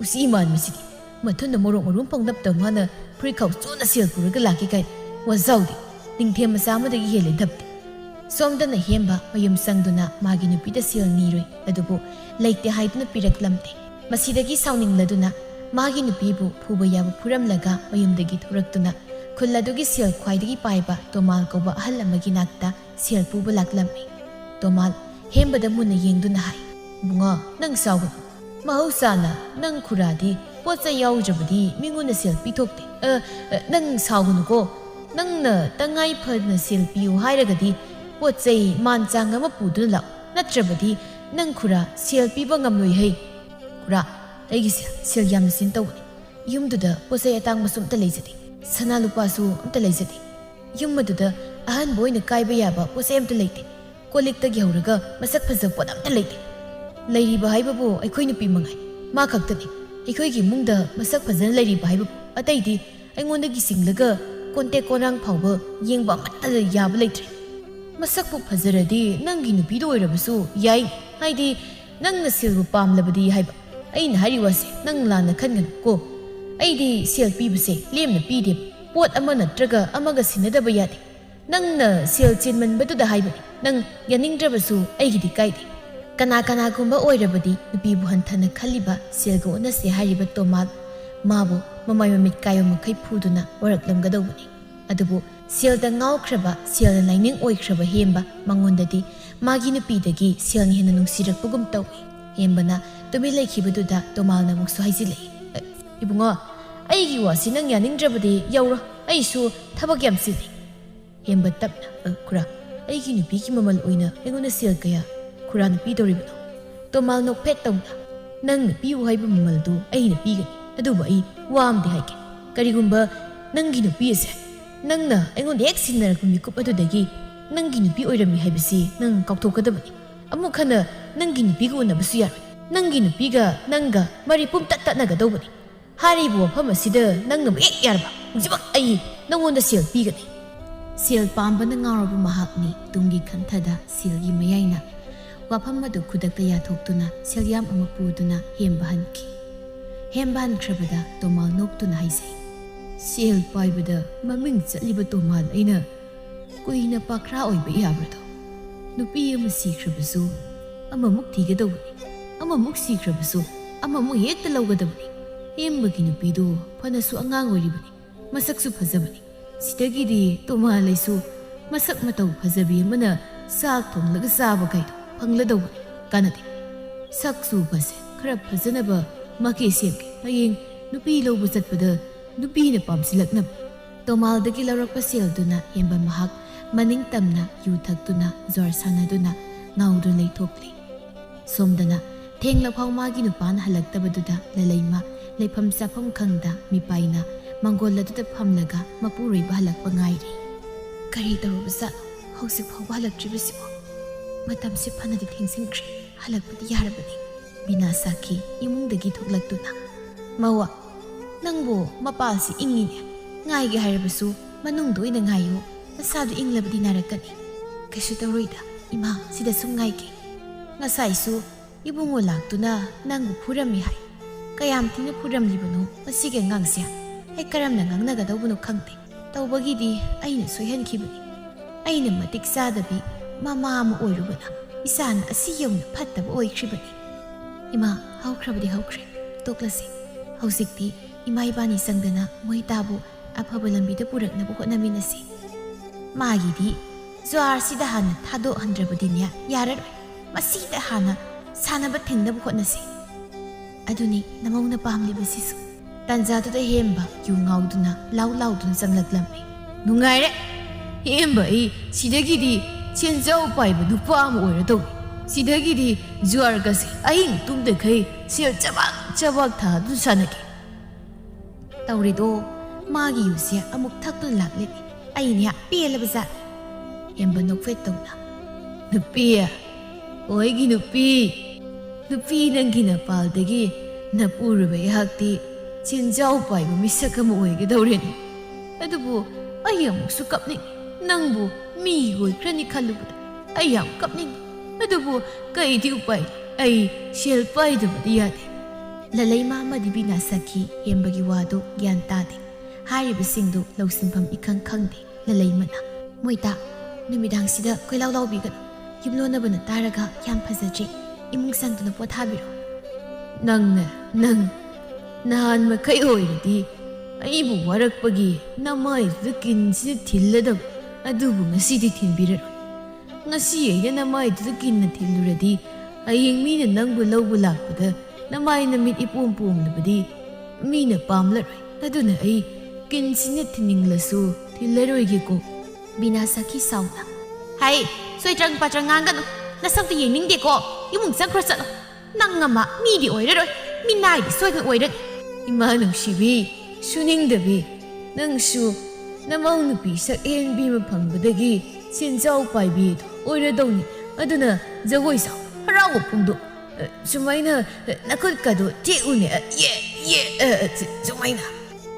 ꯎꯁꯤ ꯃꯥꯟꯕꯁꯤꯗꯤ ꯃꯊꯨꯟꯗ ꯃꯣꯔꯣꯛ ꯃꯔꯨꯝ ꯄꯪꯅꯞꯇ ꯃꯥꯅ ꯐꯨꯔꯤꯠꯈꯥꯎ ꯆꯣꯟꯅ ꯁꯦꯜ ꯄꯨꯔꯒ ꯂꯥꯛꯀꯦ ꯀꯥꯏꯅ ꯋꯥꯖꯥꯎꯗꯤ ꯅꯤꯡꯊꯦꯝ ꯃꯆꯥ ꯑꯃꯗꯒꯤ ꯍꯦꯜꯂꯦ ꯙꯞꯇꯤ ꯁꯣꯝꯗꯅ ꯍꯦꯝꯕ ꯃꯌꯨꯝ ꯆꯪꯗꯨꯅ ꯃꯥꯒꯤ ꯅꯨꯄꯤꯗ ꯁꯦꯜ ꯅꯤꯔꯣꯏ ꯑꯗꯨꯕꯨ ꯂꯩꯇꯦ ꯍꯥꯏꯗꯨꯅ ꯄꯤꯔꯛꯂꯝꯗꯦ ꯃꯁꯤꯗꯒꯤ ꯁꯥꯎꯅꯤꯡꯂꯗꯨꯅ ꯃꯥꯒꯤ ꯅꯨꯄꯤꯕꯨ ꯐꯨꯕ ꯌꯥꯕ ꯐꯨꯔꯝꯂꯒ ꯃꯌꯨꯝꯗꯒꯤ ꯊꯣꯔꯛꯇꯨꯅ ꯈꯨꯜ ꯑꯗꯨꯒꯤ ꯁꯦꯜ ꯈ꯭ꯋꯥꯏꯗꯒꯤ ꯄꯥꯏꯕ ꯇꯣꯃꯥꯜ ꯀꯧꯕ ꯑꯍꯜ ꯑꯃꯒꯤ ꯅꯥꯛꯇ ꯁꯦꯜ ꯄꯨꯕ ꯂꯥꯛꯂꯝꯃꯤ ꯇꯣꯃꯥꯜ ꯍꯦꯝꯕꯗ ꯃꯨꯟꯅ ꯌꯦꯡꯗꯨꯅ ꯍꯥꯏ ꯕꯨꯡꯉꯣ ꯅꯪ ꯁꯥꯎꯒꯅꯨ ꯃꯍꯧꯁꯥꯅ ꯅꯪ ꯈꯨꯔꯥꯗꯤ ꯄꯣꯠ ꯆꯩ ꯌꯥꯎꯗ꯭ꯔꯕꯗꯤ ꯃꯤꯉꯣꯟꯗ ꯁꯦꯜ ꯄꯤꯊꯣꯛꯇꯦ ꯅꯪ ꯁꯥꯎꯒꯅꯨꯀꯣ ꯅꯪꯅ ꯇꯉꯥꯏ ꯐꯗꯅ ꯁꯦꯜ ꯄꯤꯌꯨ ꯍꯥꯏꯔꯒꯗꯤ ꯄꯣꯠ ꯆꯩ ꯃꯥꯟ ꯆꯥꯡ ꯑꯃ ꯄꯨꯗꯨꯅ ꯂꯥꯛꯎ ꯅꯠꯇ꯭ꯔꯕꯗꯤ ꯅꯪ ꯈꯨꯔꯥ ꯁꯦꯜ ꯄꯤꯕ ꯉꯝꯂꯣꯏ ꯍꯩ ꯈꯨꯔꯥ ꯑꯩꯒꯤ ꯁꯦꯜ ꯌꯥꯝꯅ ꯁꯤꯟ ꯇꯧꯕꯅꯤ ꯌꯨꯝꯗꯨꯗ ꯄꯣꯠ ꯆꯩ ꯑꯇꯥꯡꯕꯁꯨ ꯑꯝꯇ ꯂꯩꯖꯗꯦ ꯁꯅꯥ ꯂꯨꯄꯥꯁꯨ ꯑꯝꯇ ꯂꯩꯖꯗꯦ ꯌꯨꯝ ꯑꯗꯨꯗ ꯑꯍꯟꯕ ꯑꯣꯏꯅ ꯀꯥꯏꯕ ꯌꯥꯕ ꯄꯣꯠ ꯆꯩ ꯑꯝꯇ ꯂꯩꯇꯦ ꯀꯣꯜꯂꯤꯛꯇꯒꯤ ꯍꯧꯔꯒ ꯃꯁꯛ ꯐꯖꯕ ꯄꯣꯠ ꯑꯝꯇ ꯂꯩꯇꯦ ꯂꯩꯔꯤꯕ ꯍꯥꯏꯕꯕꯨ ꯑꯩꯈꯣꯏ ꯅꯨꯄꯤ ꯃꯉꯥꯏ ꯃꯥ ꯈꯛꯇꯅꯤ ꯑꯩꯈꯣꯏꯒꯤ ꯏꯃꯨꯡꯗ ꯃꯁꯛ ꯐꯖꯅ ꯂꯩꯔꯤꯕ ꯍꯥꯏꯕꯕꯨ ꯑꯇꯩꯗꯤ ꯑꯩꯉꯣꯟꯗꯒꯤ ꯆꯤꯡꯂꯒ ꯀꯣꯟꯇꯦꯛ ꯀꯣꯟꯔꯥꯡ ꯐꯥꯎꯕ ꯌꯦꯡꯕ ꯑꯃꯠꯇ ꯌꯥꯕ ꯂꯩꯇ꯭ꯔꯦ ꯃꯁꯛꯄꯨ ꯐꯖꯔꯗꯤ ꯅꯪꯒꯤ ꯅꯨꯄꯤꯗ ꯑꯣꯏꯔꯕꯁꯨ ꯌꯥꯏ ꯍꯥꯏꯗꯤ ꯅꯪꯅ ꯁꯦꯜꯕꯨ ꯄꯥꯝꯂꯕꯗꯤ ꯍꯥꯏꯕ ꯑꯩꯅ ꯍꯥꯏꯔꯤ ꯋꯥꯁꯦ ꯅꯪ ꯂꯥꯟꯅ ꯈꯟꯒꯅꯨ ꯀꯣ ꯑꯩꯗꯤ ꯁꯦꯜ ꯄꯤꯕꯁꯦ ꯂꯦꯝꯅ ꯄꯤꯗꯦ ꯄꯣꯠ ꯑꯃ ꯅꯠꯇ꯭ꯔꯒ ꯑꯃꯒ ꯁꯤꯟꯅꯗꯕ ꯌꯥꯗꯦ ꯅꯪꯅ ꯁꯦꯜ ꯆꯦꯟꯃꯟꯕꯗꯨꯗ ꯍꯥꯏꯕꯅꯤ ꯅꯪ ꯌꯥꯅꯤꯡꯗ꯭ꯔꯕꯁꯨ ꯑꯩꯒꯤꯗꯤ ꯀꯥꯏꯗꯦ ꯀꯅꯥꯒꯨꯝꯕ ꯑꯣꯏꯔꯕꯗꯤ ꯅꯨꯄꯤꯕꯨ ꯍꯟꯊꯅ ꯈꯜꯂꯤꯕ ꯁꯦꯜꯒ ꯑꯣꯟꯅꯁꯦ ꯍꯥꯏꯔꯤꯕ ꯇꯣꯃꯥꯜ ꯃꯥꯕꯨ ꯃꯃꯥꯏ ꯃꯃꯤꯠ ꯀꯥꯏꯕ ꯃꯈꯩ ꯐꯨꯗꯨꯅ ꯑꯣꯏꯔꯛꯂꯝꯒꯗꯧꯕꯅꯤ ꯑꯗꯨꯕꯨ ꯁꯦꯜꯗ ꯉꯥꯎꯈ꯭ꯔꯕ ꯁꯦꯜꯅ ꯂꯥꯏꯅꯤꯡ ꯑꯣꯏꯈ꯭ꯔꯕ ꯍꯦꯝꯕ ꯃꯉꯣꯟꯗꯗꯤ ꯃꯥꯒꯤ ꯅꯨꯄꯤꯗꯒꯤ ꯁꯦꯜꯅ ꯍꯦꯟꯅ ꯅꯨꯡꯁꯤꯔꯛꯄꯒꯨꯝ ꯇꯧꯏ ꯍꯦꯝꯕꯅ ꯇꯨꯃꯤꯟ ꯂꯩꯈꯤꯕꯗꯨꯗ ꯇꯣꯃꯥꯜꯅ ꯑꯃꯨꯛꯁꯨ ꯍꯥꯏꯖꯤꯜꯂꯛꯏ ꯏꯕꯨꯡꯉꯣ ꯑꯩꯒꯤ ꯋꯥꯁꯤ ꯅꯪ ꯌꯥꯅꯤꯡꯗ꯭ꯔꯕꯗꯤ ꯌꯧꯔꯣ ꯑꯩꯁꯨ ꯊꯕꯛ ꯌꯥꯝ ꯆꯤꯜꯂꯤ ꯍꯦꯝꯕ ꯇꯞꯅ ꯈꯨꯔꯥ ꯑꯩꯒꯤ ꯅꯨꯄꯤꯒꯤ ꯃꯃꯜ ꯑꯣꯏꯅ ꯑꯩꯉꯣꯟꯗ ꯁꯦꯜ ꯀꯌꯥ ꯈꯨꯔꯥꯅ ꯄꯤꯗꯧꯔꯤꯕꯅꯣ ꯇꯣꯃꯥꯜ ꯅꯣꯛꯐꯦꯠ ꯇꯧꯅ ꯅꯪꯅ ꯄꯤꯌꯨ ꯍꯥꯏꯕ ꯃꯃꯜꯗꯨ ꯑꯩꯅ ꯄꯤꯒꯅꯤ ꯑꯗꯨꯕꯨ ꯑꯩ ꯋꯥ ꯑꯃꯗꯤ ꯍꯥꯏꯒꯦ ꯀꯔꯤꯒꯨꯝꯕ ꯅꯪꯒꯤ ꯅꯨꯄꯤ ꯑꯁꯦ ꯅꯪꯅ ꯑꯩꯉꯣꯟꯗ ꯍꯦꯛ ꯁꯤꯟꯅꯔꯛꯄ ꯃꯤꯀꯨꯞ ꯑꯗꯨꯗꯒꯤ ꯅꯪꯒꯤ ꯅꯨꯄꯤ ꯑꯣꯏꯔꯝꯃꯤ ꯍꯥꯏꯕꯁꯤ ꯅꯪ ꯀꯥꯎꯊꯣꯛꯀꯗꯕꯅꯤ ꯑꯃꯨꯛ ꯍꯟꯅ ꯅꯪꯒꯤ ꯅꯨꯄꯤꯒ ꯎꯅꯕꯁꯨ ꯌꯥꯔꯣꯏ ꯅꯪꯒꯤ ꯅꯨꯄꯤꯒ ꯅꯪꯒ ꯃꯔꯤ ꯄꯨꯝꯇꯠ ꯇꯠꯅꯒꯗꯧꯕꯅꯤ ꯍꯥꯏꯔꯤꯕ ꯋꯥꯐꯝ ꯑꯁꯤꯗ ꯅꯪꯅꯕꯨ ꯍꯦꯛ ꯌꯥꯔꯕ ꯍꯧꯖꯤꯛꯃꯛ ꯑꯩ ꯅꯪꯉꯣꯟꯗ ꯁꯦꯜ ꯄꯤꯒꯅꯤ ꯁꯦꯜ ꯄꯥꯝꯕꯅ ꯉꯥꯎꯔꯕ ꯃꯍꯥꯛꯅꯤ ꯇꯨꯡꯒꯤ ꯈꯟꯊꯗ ꯁꯦꯜꯒꯤ ꯃꯌꯥꯏꯅ ꯋꯥꯐꯝ ꯑꯗꯨ ꯈꯨꯗꯛꯇ ꯌꯥꯊꯣꯛꯇꯨꯅ ꯁꯦꯜꯌꯥꯝ ꯑꯃ ꯄꯨꯗꯨꯅ ꯍꯦꯝꯕ ꯍꯟꯈꯤ ꯍꯦꯝꯕ ꯍꯟꯈ꯭ꯔꯕꯗ ꯇꯣꯃꯥꯜ ꯅꯣꯛꯇꯨꯅ ꯍꯥꯏꯖꯩ ꯁꯦꯜ ꯄꯥꯏꯕꯗ ꯃꯃꯤꯡ ꯆꯠꯂꯤꯕ ꯇꯣꯃꯥꯜ ꯑꯩꯅ ꯀꯨꯏꯅ ꯄꯥꯈ꯭ꯔꯥ ꯑꯣꯏꯕ ꯌꯥꯕ꯭ꯔꯗꯣ ꯅꯨꯄꯤ ꯑꯃ ꯁꯤꯈ꯭ꯔꯕꯁꯨ ꯑꯃꯃꯨꯛ ꯊꯤꯒꯗꯧꯕꯅꯤ ꯑꯃꯃꯨꯛ ꯁꯤꯈ꯭ꯔꯕꯁꯨ ꯑꯃꯃꯨꯛ ꯍꯦꯛꯇ ꯂꯧꯒꯗꯕꯅꯤ ꯍꯦꯝꯕꯒꯤ ꯅꯨꯄꯤꯗꯨ ꯐꯅꯁꯨ ꯑꯉꯥꯡ ꯑꯣꯏꯔꯤꯕꯅꯤ ꯃꯁꯛꯁꯨ ꯐꯖꯕꯅꯤ ꯁꯤꯗꯒꯤꯗꯤ ꯇꯣꯃꯥꯜ ꯑꯩꯁꯨ ꯃꯁꯛ ꯃꯇꯧ ꯐꯖꯕꯤ ꯑꯃꯅ ꯆꯥꯛ ꯊꯣꯡꯂꯒ ꯆꯥꯕ ꯀꯥꯏꯗꯣ ꯐꯪꯂꯗꯧꯕꯅꯤ ꯀꯥꯟꯅꯗꯦ ꯁꯛ ꯆꯨꯕꯁꯦ ꯈꯔ ꯐꯖꯅꯕ ꯃꯀꯦ ꯁꯦꯝꯒꯦ ꯍꯌꯦꯡ ꯅꯨꯄꯤ ꯂꯧꯕ ꯆꯠꯄꯗ ꯅꯨꯄꯤꯅ ꯄꯥꯝꯁꯤꯜꯂꯛꯅꯕ ꯇꯣꯃꯥꯜꯗꯒꯤ ꯂꯧꯔꯛꯄ ꯁꯦꯜꯗꯨꯅ ꯍꯦꯝꯕ ꯃꯍꯥꯛ ꯃꯅꯤꯡ ꯇꯝꯅ ꯌꯨ ꯊꯛꯇꯨꯅ ꯖ꯭ꯋꯥꯔ ꯁꯥꯟꯅꯗꯨꯅ ꯉꯥꯎꯗꯨꯅ ꯂꯩꯊꯣꯛꯂꯤ ꯁꯣꯝꯗꯅ ꯊꯦꯡꯂꯐꯥꯎ ꯃꯥꯒꯤ ꯅꯨꯄꯥꯅ ꯍꯜꯂꯛꯇꯕꯗꯨꯗ ꯂꯂꯩꯃ ꯂꯩꯐꯝ ꯆꯥꯐꯝ ꯈꯪꯗ ꯃꯤꯄꯥꯏꯅ ꯃꯥꯡꯒꯣꯜ ꯑꯗꯨꯗ ꯐꯝꯂꯒ ꯃꯄꯨꯔꯣꯏꯕ ꯍꯜꯂꯛꯄ ꯉꯥꯏꯔꯤ ꯀꯔꯤ ꯇꯧꯔꯕꯖꯥꯠꯅꯣ ꯍꯧꯖꯤꯛ ꯐꯥꯎꯕ ꯍꯜꯂꯛꯇ꯭ꯔꯤꯕꯁꯤꯕꯣ ꯃꯇꯝꯁꯤ ꯐꯅꯗꯤ ꯊꯦꯡꯖꯤꯟꯈ꯭ꯔꯦ ꯍꯜꯂꯛꯄꯗꯤ ꯌꯥꯔꯕꯅꯤ ꯕꯤꯅꯥ ꯁꯥꯈꯤ ꯏꯃꯨꯡꯗꯒꯤ ꯊꯣꯛꯂꯛꯇꯨꯅ ꯃꯧꯋꯥ ꯅꯪꯕꯨ ꯃꯄꯥꯜꯁꯤ ꯏꯪꯉꯤꯅꯦ ꯉꯥꯏꯒꯦ ꯍꯥꯏꯔꯕꯁꯨ ꯃꯅꯨꯡꯗ ꯑꯣꯏꯅ ꯉꯥꯏꯌꯨ ꯅꯁꯥꯗꯨ ꯏꯪꯂꯕꯗꯤ ꯅꯥꯔꯛꯀꯅꯤ ꯀꯩꯁꯨ ꯇꯧꯔꯣꯏꯗ ꯏꯃꯥ ꯁꯤꯗ ꯁꯨꯝ ꯉꯥꯏꯒꯦ ꯉꯁꯥꯏꯁꯨ ꯏꯕꯨꯡꯉꯣ ꯂꯥꯛꯇꯨꯅ ꯅꯪꯕꯨ ꯐꯨꯔꯝꯃꯤ ꯍꯥꯏ ꯀꯌꯥꯝ ꯊꯤꯅ ꯐꯨꯔꯝꯂꯤꯕꯅꯣ ꯃꯁꯤꯒꯤ ꯑꯉꯥꯡꯁꯦ ꯑꯩ ꯀꯔꯝꯅ ꯉꯥꯡꯅꯒꯗꯧꯕꯅꯣ ꯈꯪꯗꯦ ꯇꯧꯕꯒꯤꯗꯤ ꯑꯩꯅ ꯁꯣꯏꯍꯟꯈꯤꯕꯅꯤ ꯑꯩꯅ ꯃꯇꯤꯛ ꯆꯥꯗꯕꯤ ꯃꯃꯥ ꯑꯃ ꯑꯣꯏꯔꯨꯕꯅ ꯏꯆꯥꯅ ꯑꯁꯤ ꯌꯧꯅ ꯐꯠꯇꯕ ꯑꯣꯏꯈ꯭ꯔꯤꯕꯅꯤ ꯏꯃꯥ ꯍꯧꯈ꯭ꯔꯕꯗꯤ ꯍꯧꯈ꯭ꯔꯦ ꯇꯣꯛꯂꯁꯤ ꯍꯧꯖꯤꯛꯇꯤ ꯏꯃꯥ ꯏꯕꯥꯅꯤ ꯆꯪꯗꯅ ꯃꯣꯏꯇꯥꯕꯨ ꯑꯐꯕ ꯂꯝꯕꯤꯗ ꯄꯨꯔꯛꯅꯕ ꯍꯣꯠꯅꯃꯤꯟꯅꯁꯤ ꯃꯥꯒꯤꯗꯤ ꯖ꯭ꯋꯥꯔꯁꯤꯗ ꯍꯥꯟꯅ ꯊꯥꯗꯣꯛꯍꯟꯗ꯭ꯔꯕꯗꯤꯅꯦ ꯌꯥꯔꯔꯣꯏ ꯃꯁꯤꯗ ꯍꯥꯟꯅ ꯁꯥꯟꯅꯕ ꯊꯤꯡꯅꯕ ꯍꯣꯠꯅꯁꯤ ꯑꯗꯨꯅꯤ ꯅꯃꯧꯅ ꯄꯥꯝꯂꯤꯕꯁꯤꯁꯨ ꯇꯥꯟꯖꯥꯗꯨꯗ ꯍꯦꯝꯕ ꯌꯨ ꯉꯥꯎꯗꯨꯅ ꯂꯥꯎꯗꯨꯅ ꯆꯪꯂꯛꯂꯝꯃꯤ ꯅꯨꯡꯉꯥꯏꯔꯦ ꯍꯦꯝꯕ ꯑꯩ ꯁꯤꯗꯒꯤꯗꯤ ꯁꯦꯟꯖꯥꯎ ꯄꯥꯏꯕ ꯅꯨꯄꯥ ꯑꯃ ꯑꯣꯏꯔꯗꯧꯅꯤ ꯁꯤꯗꯒꯤꯗꯤ ꯖ꯭ꯋꯥꯔꯒꯁꯦ ꯑꯍꯤꯡ ꯇꯨꯝꯗꯈꯩ ꯁꯦꯜ ꯆꯕꯥꯛ ꯊꯥꯗꯨꯅ ꯁꯥꯟꯅꯒꯦ ꯇꯧꯔꯤꯗꯣ ꯃꯥꯒꯤ ꯌꯨꯁꯦ ꯑꯃꯨꯛ ꯊꯛꯇꯨꯅ ꯂꯥꯛꯂꯤꯅꯤ ꯑꯩꯅꯦ ꯄꯦꯜꯂꯕꯖꯥꯠ ꯍꯦꯝꯕ ꯅꯣꯛꯐꯦꯠ ꯇꯧꯅ ꯅꯨꯄꯤ โอ้ยกินุปีนังกินปาลเดกีนับอูรุบอยากตีชินเจ้าไปบุมิสักขโมยกันดาวเรนแต่ดูบุไอ้ยังมุสุกับนี่นังบุมีกุยครันนี่ขันลูกไอ้ยังกับนี่แต่ดูบุไก่ที่อุไปไอ้เชลไปดูบุดีอาเดละเลยมามาดิบินาสักขีเอ็มบกิวาดูยานตาเดหายไปสิ่งดูเราสินพัมอีกครั้งเดละเลยมันนะมวยตานุมิดังสิดะคุยเล่าบีกันยิมโลนับนตาระกะยามพัซจิอิมุงสังตุนปวดทาบิโรนังนานมาใครโอยดีไอ้บุวารักปกีน้ำไม่จะกินสิทิลเลดับอะดูบุงสิทิทิลบิระงาสิเอ๋ยน้ำไม่จะกินนทิลดูระดีไอ้ยังมีนนังบุลาบุลาปะเดน้ำไม่นมิดอีปุ่มนบดีมีนปามละไรอะดูนะไอ้กินสินทินิงละสูทิลเลโรยกิโกบินาสักิสาวนะไฮสวยจังปะจังงานกันน่าสักทียังนิ่งเด็กก็ยิ่งมึงสังครัสละนั่งงามะมีดีโอยเลยมีนายดิสวยกันโอยเลยอิมาหนุ่มชีวีชูนิ่งเดบีนั่งชูน้ำมันนุบีสักเอ็นบีมาพังบดกี้เส้นเจ้าไปบีดโอยเลยตรงนี้อะดูนะจะโวยสาวเราก็พุ่งดูสมัยน่ะนักกระโดดเจ้าเนี่ยสมัยน่ะ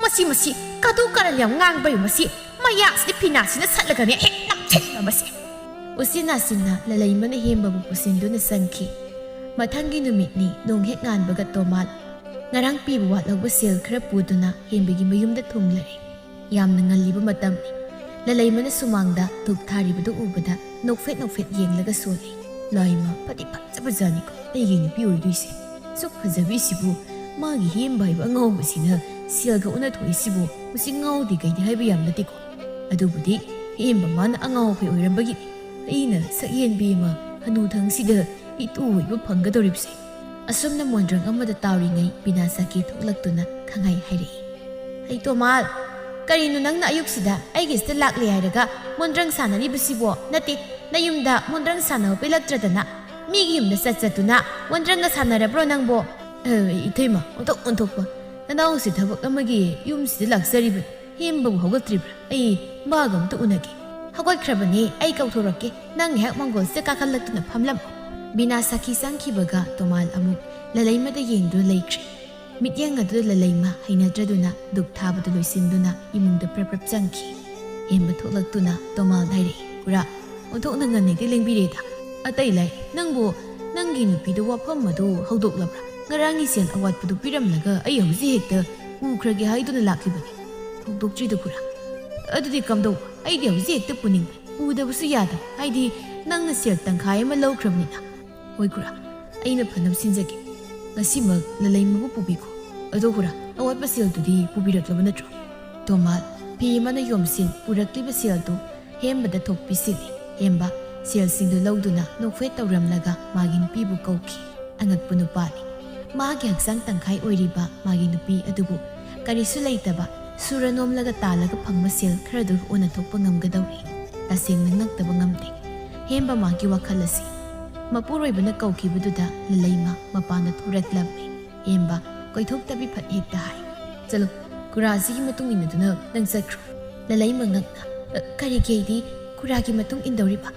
มาสิกระโดดกันอย่างงานไปอยู่มาสิมาอยากสิพินาสินะสัตว์ละกันเนี่ยนักเทนมาสิอุสินาสินะละเลยมันเห็นบาบุกุสินดูนสังคีมาทั้งกินมิดนี่นงเหตุงานบกัตโตมัดงารังปีบวัดเราบุเสียครับปูตุนะเห็นไปกินไปยุ่มดัดทุ่งเลยยามนังงานลีบมาตั้มนี่ละเลยมันสุมังดาถูกทารีบดูอุบดานกเฟดเย็นแล้วก็สวยลอยมาปฏิปัจะประจานิก็ไอ้ยินพี่โอ้ยดูสิสุขพจะวิสิบุมากิเห็นใบว่าเงาบุสินะเสียก็อุณถอยสิบุบุสิเงาดีกันให้ไปยามนัดติโกอะดูบุดีเห็นประมาณอ่างเงาไปโอ้ยรำบกิไอ้น่ะสักเย็นบีมาฮนูทั้งสิเดออีตู้ว่าพังก็ตัวริบสิอาสมน้ำมันรังอำมาตตาวริไงบินาสักทุกลักตัวนะข้างไงให้รีไอ้ตัวมาลการินุนังน่ายุกสิดาไอ้กิสต์ลักเลยไอ้เด็กมันรังสานานี่บุษบ่นัดตินายุมดามันรังสานาไปลักตระดนะมีกิมนะสัจตุนะมันรังก็สานารับรองนังบ่อีเทมาอุนทกปะนั่นเอาสิทบักอเมกี้ยุมสิลักเสรีบเฮียมบ่เขาก็ทริบไอ้บ้ากำตุอุนักเขาก็คราบนี้ไอ้เกาทุรกนั่งแหกมังกรเสกขันลักตุนะพัมลำบินาสักสังคีบกะตัวมาลอามุละเลยมาได้ยินดูเลยครีมิดยังกัดดูละเลยมาให้นาจดูนะดุกทาบดูลอยสินดูนะอิมุงเดปรับจังคีเห็นบัตุลักตุนะตัวมาลได้เลยกุระอุทกนังเงินนี่ที่เลี้ยงบิเรดาอะแต่เลยนั่งโบนั่งกินปีดูว่าพ่อมาดูเขาดุกลับงารังกิเสียนอวัดปดูพิรำละก็ไอ้ยังสิเหตุอูครากให้ดูนะลักลิบันเขาดุกจีดูกุระอะดูที่คำดูไอ้เดี๋ยวสิเหตุปุ่นิงอูเดบุษยาดไอ้ดีนั่งน่ะเสียตังขายมาเล่าครำนี่นะโอ้ยกุระไอ้น่ะพันน้ำสินจักงั้นสิมักละเลยมาบุบิโกอะดูกุระเอาไว้ภาษาดูดีบุบิรักละมันนะจ๊ะตัวมาพี่มันยอมสินบุรักลิภาษาดูเห็นบัดทกพิสิลีเห็นบ่เสียสินดูเล่าดูนะนกเฟตตารำละกะมากินปีบุกเอาขี้อันงัดปุนุปานีมาเกี่ยงสังตังขายโอยริบะมากินปีอะดูบุการิสุไลตะบะสุรนอมละกะตาละกะพังมาเสียคราดูอุณทกปังงำกะดาวรีตาเสียงนักตะบังงำเด็กเห็นบ่มากิวะคัลละสิมาปูรอยบันเกาคีบุดุดาละเลยมาปานะทุรักลับเลยเห็นบ่ก้อยทุกตะบิพัดเหตุได้จะลุกุราซีมาตุงอินดูนะนังสักครูละเลยมังงักนะการิเกยดีกุรากิมาตุงอินดาวริบะ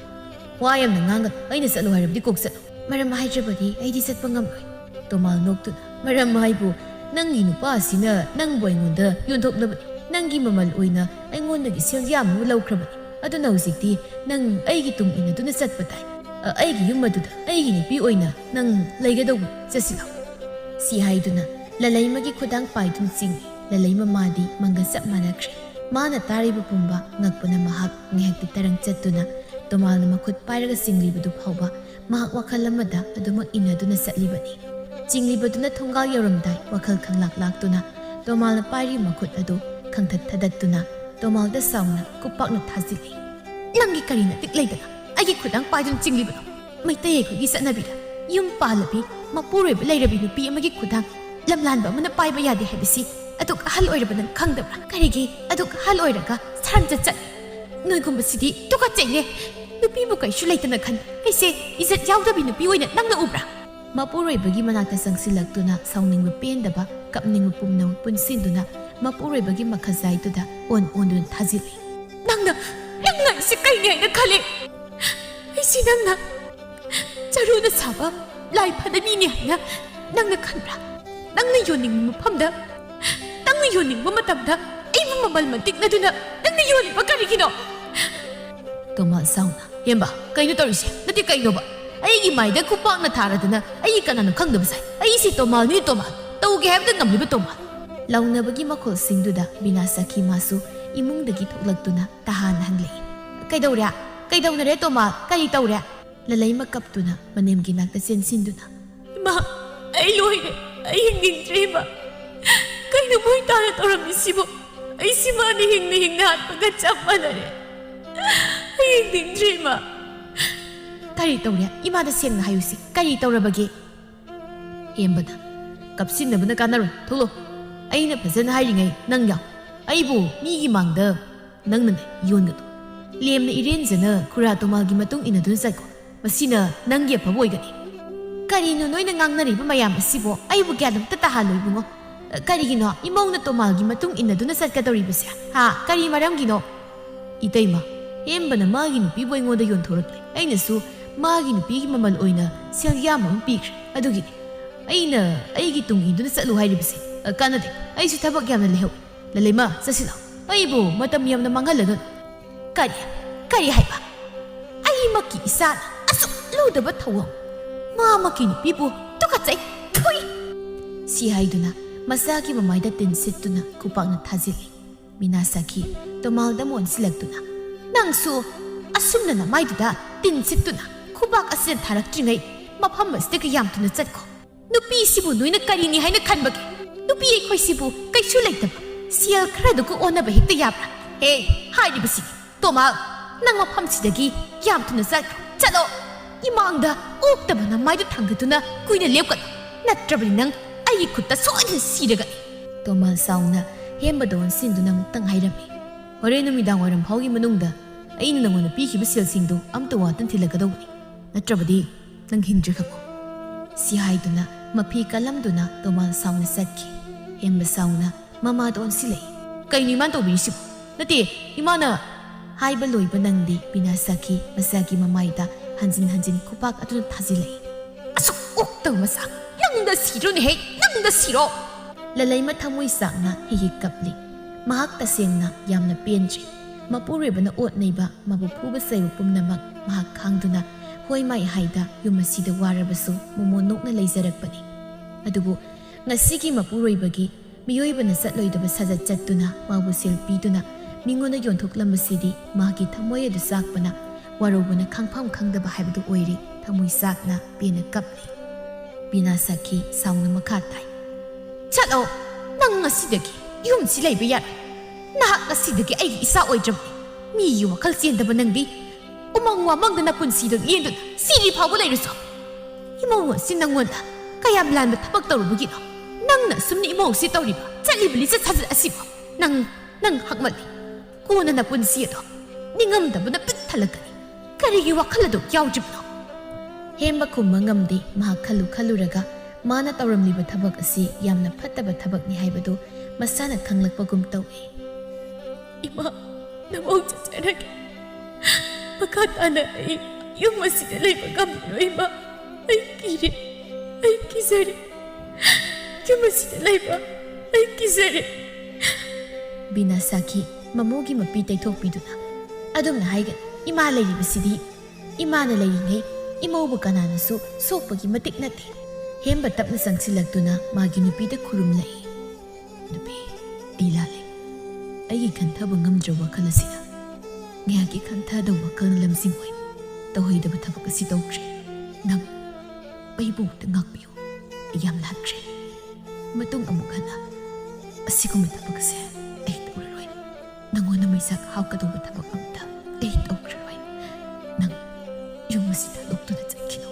ว่ายามนังงักไอ้เนี่ยสัตว์ลอยรับดิกกสัตว์มารำให้จับดีไอ้ที่สัตว์ปังงำเลยตัวมาลนกตุนะมารำให้บุนั่งกินอุปาสินะนั่งบ่อยงุนเดยุนทบนับนั่งกินมาลอยนะไอ้งุนนักเสียงยามมูเล่าครับอะตัวน่าสิทีนั่งไอ้กิตุงอินดูนะสัตว์ปะไตไอ้กิยุมาดูดไอ้กินี่ปีโอยนะนั่งเลยกระดูกจะสิลาวสีหายดูนะละเลยมากิขุดังไปดุนสิงละเลยมาดีมังกรสับมานักมานะตารีบุปุมบะงักปนะมาหักเงียติตารังจัดดูนะตัวมานะมาขุดไปรักสิงลีบุดุเผาบะมาหักวัคละมาดาอดูมาอินดูนะสัตลีบันีจิงลีบุดุนะทงกาวยารมได้วัคลขังลักตัวนะตัวมานะไปรีมาขุดอดูขังทัดตัวนะตัวมาได้สาวนะกุปักนะทัศลีนั่งกิการินะติดเลยดนะไอ้กิขุดังไปจนจริงลีบะไม่เตะขุกิสันนบีละยุ่งปาละบีมาปูเรบเลยระบีนุปีมากิขุดังลำลานบะมันไปไปยาดีให้บิสิอะตุกฮัลโอยระบันขังดับละการิกีอะตุกฮัลโอยระกะสานจัดเงินกุมบสิดีตุกเจงเนี่ยนุปีบุกไก่ชุเลยตันขันไอ้เสอิสัตยาวดับบีนุปีไว้เนี่ยนั่งละอุบระมาปูเรบกิมันอาจจะสังสิลักตัวนะสาวหนึ่งมาเป็นดับะกับหนึ่งมาปุ่มนาวปุ่นสินตัวนะมาปูเรบกิมาขจายตัวนะอ่อนดูทัศลีนั่งสิไก่เนี่ยนะคันเลยไอ้สินั่งนะใจ ꯆꯔꯨꯅ ꯁꯥꯕ ꯂꯥꯏ ꯐꯅꯕꯤꯅꯤ ꯍꯥꯏꯅ ꯅꯪꯅ ꯈꯟꯕ꯭ꯔꯥ? ꯅꯪꯅ ꯌꯣꯟꯅꯤꯡꯕ ꯃꯐꯝꯗ ꯅꯪꯅ ꯌꯣꯟꯅꯤꯡꯕ ꯃꯇꯝꯗ ꯑꯩꯕꯨ ꯃꯃꯜ ꯃꯟꯇꯤꯛꯅꯗꯨꯅ ꯅꯪꯅ ꯌꯣꯜꯂꯤꯕ ꯀꯔꯤꯒꯤꯅꯣ? ꯇꯣꯃꯥ ꯁꯥꯎꯅ ꯍꯦꯝꯕ ꯀꯩꯅꯣ ꯇꯧꯔꯤꯁꯦ? ꯅꯠꯇꯦ ꯀꯩꯅꯣꯕ? ꯑꯩꯒꯤ ꯃꯥꯏꯗ ꯈꯨꯄꯥꯛꯅ ꯊꯥꯔꯗꯅ ꯑꯩ ꯀꯅꯥꯅꯣ ꯈꯪꯗꯕ ꯁꯥꯏ? ꯑꯩꯁꯤ ꯇꯣꯃꯥꯜꯅꯤ ꯇꯣꯃꯥꯜ, ꯇꯧꯒꯦ ꯍꯥꯏꯕꯗ ꯉꯝꯂꯤꯕ ꯇꯣꯃꯥꯜ꯫ ꯂꯥꯎꯅꯕꯒꯤ ꯃꯈꯣꯜꯁꯤꯡꯗꯨꯗ ꯕꯤꯅꯥꯁꯥꯈꯤ ꯃꯥꯁꯨ ꯏꯃꯨꯡꯗꯒꯤ ꯊꯣꯛꯂꯛꯇꯨꯅ ꯇꯍꯥꯟꯍꯟꯂꯛꯏ꯫ ꯀꯩꯗꯧꯔꯦ? ꯀꯩꯗꯧꯅꯔꯦ ꯇꯣꯃꯥꯜ? ꯀꯔꯤ ꯇꯧꯔꯦ? ꯂꯂꯩꯃ ꯀꯞꯇꯨꯅ ꯃꯅꯦꯝꯒꯤ ꯅꯥꯛꯇ ꯆꯦꯟꯁꯤꯟꯗꯨꯅ ꯏꯃꯥ ꯑꯩ ꯂꯣꯏꯔꯦ, ꯑꯩ ꯍꯤꯡꯅꯤꯡꯗ꯭ꯔꯦ ꯏꯃꯥ꯫ ꯀꯩꯅꯣ ꯃꯣꯏ ꯇꯥꯅ ꯇꯧꯔꯝꯃꯤꯁꯤꯕꯨ? ꯑꯩ ꯁꯤꯃꯥꯅ ꯍꯤꯡꯅ ꯍꯥꯠꯄꯒ ꯆꯞ ꯃꯥꯟꯅꯔꯦ꯫ ꯑꯩ ꯍꯤꯡꯅꯤꯡꯗ꯭ꯔꯦ ꯏꯃꯥ꯫ ꯀꯔꯤ ꯇꯧꯔꯦ? ꯏꯃꯥꯗ ꯁꯦꯡꯅ ꯍꯥꯏꯌꯨꯁꯤ, ꯀꯔꯤ ꯇꯧꯔꯕꯒꯦ? ꯍꯦꯝꯕꯅ ꯀꯞꯁꯤꯟꯅꯕꯅ ꯀꯥꯟꯅꯔꯣꯏ, ꯊꯣꯛꯂꯣ꯫ ꯑꯩꯅ ꯐꯖꯅ ꯍꯥꯏꯔꯤꯉꯩ ꯅꯪ ꯌꯥꯎ꯫ ꯑꯩꯕꯨ ꯃꯤꯒꯤ ꯃꯥꯡꯗ ꯅꯪꯅꯅꯦ ꯌꯣꯟꯒꯅꯨ꯫ ꯂꯦꯝꯅ ꯏꯔꯦꯟꯖꯅ ꯈꯨꯔꯥ ꯇꯣꯃꯥꯜꯒꯤ ꯃꯇꯨꯡ ꯏꯟꯅꯗꯨꯅ ꯆꯠꯈꯣ꯫ ꯃꯁꯤꯅ ꯅꯪꯒꯤ ꯑꯐꯕ ꯑꯣꯏꯒꯅꯤ꯫ ꯀꯔꯤꯅꯣ ꯅꯣꯏꯅ ꯉꯥꯡꯅꯔꯤꯕ ꯃꯌꯥꯝ ꯑꯁꯤꯕꯨ? ꯑꯩꯕꯨ ꯒ꯭ꯌꯥꯟ ꯑꯝꯇ ꯇꯥꯍꯜꯂꯣ ꯏꯕꯨꯡꯉꯣ꯫ ꯀꯔꯤꯒꯤꯅꯣ ꯏꯃꯧꯅ ꯇꯣꯃꯥꯜꯒꯤ ꯃꯇꯨꯡ ꯏꯟꯅꯗꯨꯅ ꯆꯠꯀꯗꯧꯔꯤꯕꯁꯦ? ꯍꯥ? ꯀꯔꯤ ꯃꯔꯝꯒꯤꯅꯣ? ꯏꯇꯩꯃ, ꯍꯦꯝꯕꯅ ꯃꯥꯒꯤ ꯅꯨꯄꯤꯕꯨ ꯑꯩꯉꯣꯟꯗ ꯌꯣꯟꯊꯣꯔꯛꯂꯦ꯫ ꯑꯩꯅꯁꯨ ꯃꯥꯒꯤ ꯅꯨꯄꯤꯒꯤ ꯃꯃꯜ ꯑꯣꯏꯅ ꯁꯦꯜ ꯌꯥꯝ ꯑꯃ ꯄꯤꯈ꯭ꯔꯦ꯫ ꯑꯗꯨꯒꯤꯅꯤ ꯑꯩꯅ ꯑꯩꯒꯤ ꯇꯨꯡ ꯏꯟꯗꯨꯅ ꯆꯠꯂꯨ ꯍꯥꯏꯔꯤꯕꯁꯦ꯫ ꯀꯥꯟꯅꯗꯦ, ꯑꯩꯁꯨ ꯊꯕꯛ ꯌꯥꯝꯅ ꯂꯩꯍꯧꯏ꯫ ꯂꯂꯩꯃ ꯆꯠꯁꯤꯜꯂꯣ, ꯑꯩꯕꯨ ꯃꯇꯝ ꯌꯥꯝꯅ ꯃꯥꯡꯍꯜꯂꯒꯅꯨ꯫ ꯀꯔꯤ ꯍꯥꯏꯕ? ꯑꯩꯃꯛꯀꯤ ꯏꯆꯥꯅ ꯑꯁꯨꯛ ꯂꯨꯗꯕ ꯊꯧꯑꯣꯡ, ꯃꯥꯃꯛꯀꯤ ꯅꯨꯄꯤꯕꯨ ꯇꯨꯀꯠꯆꯩ, ꯊꯨꯏ! ꯁꯤ ꯍꯥꯏꯗꯨꯅ ꯃꯆꯥꯒꯤ ꯃꯃꯥꯏꯗ ꯇꯤꯟ ꯁꯤꯠꯇꯨꯅ ꯈꯨꯄꯥꯛꯅ ꯊꯥꯖꯤꯜꯂꯤ꯫ ꯕꯤꯅꯥꯁꯥꯈꯤ ꯇꯣꯃꯥꯜꯗ ꯑꯣꯟꯁꯤꯜꯂꯛꯇꯨꯅ ꯅꯪꯁꯨ ꯑꯁꯨꯝꯅ ꯅꯃꯥꯏꯗꯨꯗ ꯇꯤꯟ ꯁꯤꯠꯇꯨꯅ ꯈꯨꯕꯥꯛ ꯑꯁꯤꯅ ꯊꯥꯔꯛꯇ꯭ꯔꯤꯉꯩ ꯃꯐꯝ ꯑꯁꯤꯗꯒꯤ ꯌꯥꯝ ꯊꯨꯅ ꯆꯠꯈꯣ꯫ ꯅꯨꯄꯤꯁꯤꯕꯨ ꯅꯣꯏꯅ ꯀꯔꯤꯅꯤ ꯍꯥꯏꯅ ꯈꯟꯕꯒꯦ? ꯅꯨꯄꯤ ꯑꯩꯈꯣꯏꯁꯤꯕꯨ ꯀꯩꯁꯨ ꯂꯩꯇꯕ ꯁꯦꯜ ꯈꯔꯗꯨꯒ ꯑꯣꯟꯅꯕ ꯍꯦꯛꯇ ꯌꯥꯕ꯭ꯔꯥ? ꯍꯦ, ꯍꯥꯏꯔꯤꯕꯁꯤꯅꯤ ꯇꯣꯃꯥꯜ, ꯅꯪ ꯃꯐꯝꯁꯤꯗꯒꯤ ꯌꯥꯝ ꯊꯨꯅ ꯆꯠꯈ꯭ꯔꯣ꯫ ꯆꯠꯂꯣ! ꯏꯃꯥꯡꯗ ꯑꯣꯛꯇꯕ ꯅꯃꯥꯏꯗꯨ ꯊꯥꯡꯒꯠꯇꯨꯅ ꯀꯨꯏꯅ ꯂꯦꯞꯀꯅꯨ, ꯅꯠꯇ꯭ꯔꯕꯗꯤ ꯅꯪ ꯑꯩꯒꯤ ꯈꯨꯠꯇ ꯁꯣꯏꯗꯅ ꯁꯤꯔꯒꯅꯤ꯫ ꯇꯣꯃꯥꯜ ꯁꯥꯎꯅ ꯍꯦꯝꯕꯗ ꯑꯣꯟꯁꯤꯟꯗꯨꯅ ꯑꯃꯨꯛꯇꯪ ꯍꯥꯏꯔꯝꯃꯤ꯫ ꯍꯣꯔꯦꯟ ꯅꯨꯃꯤꯗꯥꯡ ꯋꯥꯏꯔꯝ ꯐꯥꯎꯒꯤ ꯃꯅꯨꯡꯗ ꯑꯩꯅ ꯅꯪꯉꯣꯟꯗ ꯄꯤꯈꯤꯕ ꯁꯦꯜꯁꯤꯡꯗꯨ ꯑꯝꯇ ꯋꯥꯠꯇꯅ ꯊꯤꯜꯂꯛꯀꯗꯧꯕꯅꯤ, ꯅꯠꯇ꯭ꯔꯕꯗꯤ ꯅꯪ ꯍꯤꯡꯗ꯭ꯔꯦ ꯈꯪꯉꯣ꯫ ꯁꯤ ꯍꯥꯏꯗꯨꯅ ꯃꯐꯤ ꯀꯜꯂꯝꯗꯨꯅ ꯇꯣꯃꯥꯜ ꯁꯥꯎꯅ ꯆꯠꯈꯤ꯫ ꯍꯦꯝꯕ ꯁꯥꯎꯅ ꯃꯃꯥꯗ ꯑꯣꯟꯁꯤꯜꯂꯛꯏ꯫ ꯀꯩꯅꯣ ꯏꯃꯥꯅ ꯇꯧꯕꯤꯔꯤꯁꯤꯕꯨ? ꯅꯠꯇꯦ ꯏꯃꯥꯅ ꯍꯥꯏꯕ ꯂꯣꯏꯕ ꯅꯪꯗꯤ ꯕꯤꯅꯥꯁꯥꯈꯤ ꯃꯆꯥꯒꯤ ꯃꯃꯥꯏꯗ ꯍꯟꯖꯤꯟ ꯍꯟꯖꯤꯟ ꯈꯨꯄꯥꯛ ꯑꯗꯨꯅ ꯊꯥꯖꯤꯜꯂꯛꯏ꯫ ꯑꯁꯨꯛ ꯑꯣꯛꯇꯕ ꯃꯆꯥ, ꯅꯪꯗ ꯁꯤꯔꯣꯅꯦꯍꯦ, ꯅꯪꯗ ꯁꯤꯔꯣ! ꯂꯂꯩꯃ ꯊꯃꯣꯏ ꯆꯥꯛꯅ ꯍꯤꯍꯤ ꯀꯞꯂꯤ꯫ ꯃꯍꯥꯛ ꯇꯁꯦꯡꯅ ꯌꯥꯝꯅ ꯄꯦꯟꯗ꯭ꯔꯤ꯫ ꯃꯄꯨꯔꯣꯏꯕꯅ ꯑꯣꯠꯅꯩꯕ ꯃꯕꯨ ꯐꯨꯕ ꯆꯩꯕ ꯄꯨꯝꯅꯃꯛ ꯃꯍꯥꯛ ꯈꯥꯡꯗꯨꯅ ꯍꯣꯏ ꯃꯥꯏ ꯍꯥꯏꯗ ꯌꯨꯝ ꯑꯁꯤꯗ ꯋꯥꯔꯕꯁꯨ ꯃꯣꯃꯣꯟ ꯅꯣꯛꯅ ꯂꯩꯖꯔꯛꯄꯅꯤ꯫ ꯑꯗꯨꯕꯨ ꯉꯁꯤꯒꯤ ꯃꯄꯨꯔꯣꯏꯕꯒꯤ ꯃꯤꯑꯣꯏꯕꯅ ꯆꯠꯂꯣꯏꯗꯕ ꯁꯥꯖꯠ ꯆꯠꯇꯨꯅ ꯃꯥꯕꯨ ꯁꯦꯜ ꯄꯤꯗꯨꯅ ꯃꯤꯉꯣꯟꯗ ꯌꯣꯟꯊꯣꯛꯂꯝꯕꯁꯤꯗꯤ ꯃꯍꯥꯛꯀꯤ ꯊꯃꯣꯏ ꯑꯗꯨ ꯆꯥꯛꯄꯅ ꯋꯥꯔꯧꯕꯅ ꯈꯪꯐꯝ ꯈꯪꯗꯕ ꯍꯥꯏꯕꯗꯨ ꯑꯣꯏꯔꯤ꯫ ꯊꯃꯣꯏ ꯆꯥꯛꯅ ꯄꯦꯟꯅ ꯀꯞꯂꯤ꯫ ꯕꯤꯅꯥꯁꯥꯈꯤ ꯁꯥꯎꯅ ꯃꯈꯥ ꯇꯥꯏ꯫ ꯆꯠꯂꯣ! ꯅꯪ ꯉꯁꯤꯗꯒꯤ ꯌꯨꯝꯁꯤ ꯂꯩꯕ ꯌꯥꯔꯣꯏ꯫ ꯅꯍꯥꯛ ꯉꯁꯤꯗꯒꯤ ꯑꯩꯒꯤ ꯏꯆꯥ ꯑꯣꯏꯗ꯭ꯔꯕꯅꯤ꯫ ꯃꯤꯒꯤ ꯋꯥꯈꯜ ꯆꯦꯟꯗꯕ ꯅꯪꯗꯤ ꯎꯃꯪ ꯋꯥꯃꯪꯗꯅ ꯄꯨꯟꯁꯤꯗ ꯂꯦꯟꯗꯨꯅ ꯁꯤꯔꯤ ꯐꯥꯎꯕ ꯂꯩꯔꯁꯨ ꯏꯃꯧ ꯑꯁꯤ ꯅꯪꯉꯣꯟꯗ ꯀꯌꯥꯝ ꯂꯥꯟꯕ ꯊꯕꯛ ꯇꯧꯔꯨꯕꯒꯤꯅꯣ? ꯅꯪꯅ ꯑꯁꯨꯝꯅ ꯏꯃꯧ ꯑꯁꯤ ꯇꯧꯔꯤꯕ ꯆꯠꯂꯤꯕ ꯂꯤꯆꯠ ꯁꯥꯖꯠ ꯑꯁꯤꯕꯨ ꯅꯪ ꯍꯛꯃꯜꯂꯤ꯫ ꯀꯣꯟꯅ ꯅꯄꯨꯟꯁꯤ ꯑꯗꯣ ꯅꯤꯡꯉꯝꯗꯕꯅ ꯄꯤꯛ ꯊꯜꯂꯛꯀꯅꯤ꯫ ꯀꯔꯤꯒꯤ ꯋꯥꯈꯜ ꯑꯗꯨ ꯌꯥꯎꯗ꯭ꯔꯤꯕꯅꯣ? ꯍꯦꯝꯕ ꯈꯨꯝꯕ ꯉꯝꯗꯦ꯫ ꯃꯍꯥꯛ ꯈꯜꯂꯨꯔꯒ ꯃꯥꯅ ꯇꯧꯔꯝꯂꯤꯕ ꯊꯕꯛ ꯑꯁꯤ ꯌꯥꯝꯅ ꯐꯠꯇꯕ ꯊꯕꯛꯅꯤ ꯍꯥꯏꯕꯗꯨ ꯃꯁꯥꯅ ꯈꯪꯂꯛꯄꯒꯨꯝ ꯇꯧꯏ꯫ ꯏꯃꯥ, ꯅꯃꯧ ꯆꯠꯆꯔꯒꯦ꯫ ꯃꯈꯥ ꯇꯥꯅ ꯑꯩ ꯌꯨꯝ ꯑꯁꯤꯗ ꯂꯩꯕ ꯉꯝꯂꯔꯣꯏ ꯏꯃꯥ꯫ ꯑꯩ ꯀꯤꯔꯦ, ꯑꯩ ꯀꯤꯖꯔꯦ꯫ ꯌꯨꯝ ꯑꯁꯤꯗ ꯂꯩꯕ ꯑꯩ ꯀꯤꯖꯔꯦ꯫ ꯕꯤꯅꯥꯁꯥꯈꯤ ꯃꯃꯧꯒꯤ ꯃꯄꯤ ꯇꯩꯊꯣꯛꯄꯤꯗꯨꯅ ꯑꯗꯨꯝꯅ ꯍꯥꯏꯒꯅꯨ꯫ ꯏꯃꯥ ꯂꯩꯔꯤꯕꯁꯤꯗꯤ ꯏꯃꯥꯅ ꯂꯩꯔꯤꯉꯩ ꯏꯃꯧꯕꯨ ꯀꯅꯥꯅꯁꯨ ꯁꯣꯛꯄꯒꯤ ꯃꯇꯤꯛ ꯅꯠꯇꯦ꯫ ꯍꯦꯝꯕ ꯇꯞꯅ ꯆꯪꯁꯤꯜꯂꯛꯇꯨꯅ ꯃꯥꯒꯤ ꯅꯨꯄꯤꯗ ꯈꯨꯔꯨꯝꯂꯛꯏ꯫ ꯅꯨꯄꯤ, ꯑꯩ ꯂꯥꯜꯂꯦ꯫ ꯑꯩꯒꯤ ꯈꯟꯊꯕ ꯉꯝꯗ꯭ꯔꯕ ꯋꯥꯈꯜ ꯑꯁꯤꯅ ꯉꯥꯏꯍꯥꯛꯀꯤ ꯈꯟꯊꯗꯕ ꯋꯥꯈꯜꯅ ꯂꯝꯖꯤꯡ ꯑꯣꯏ ꯇꯧꯍꯩꯗꯕ ꯊꯕꯛ ꯑꯁꯤ ꯇꯧꯈ꯭ꯔꯦ꯫ ꯅꯪ ꯑꯩꯕꯨ ꯑꯃꯨꯛꯇ ꯉꯥꯛꯄꯤꯌꯨ꯫ ꯑꯩ ꯌꯥꯝ ꯂꯥꯟꯈ꯭ꯔꯦ꯫ ꯃꯇꯨꯡ ꯑꯃꯨꯛ ꯍꯟꯅ ꯑꯁꯤꯒꯨꯝꯕ ꯊꯕꯛ ꯑꯁꯦ ꯑꯩ ꯇꯧꯔꯔꯣꯏ꯫ ꯅꯪꯉꯣꯟꯗ ꯃꯩꯁꯥꯛ ꯍꯥꯞꯀꯗꯧꯕ ꯊꯕꯛ ꯑꯃꯇ ꯑꯩ ꯇꯧꯈ꯭ꯔꯔꯣꯏ꯫ ꯅꯪ ꯌꯨꯝ ꯑꯁꯤꯗ ꯂꯣꯛꯇꯨꯅ ꯆꯠꯈꯤꯅꯨ꯫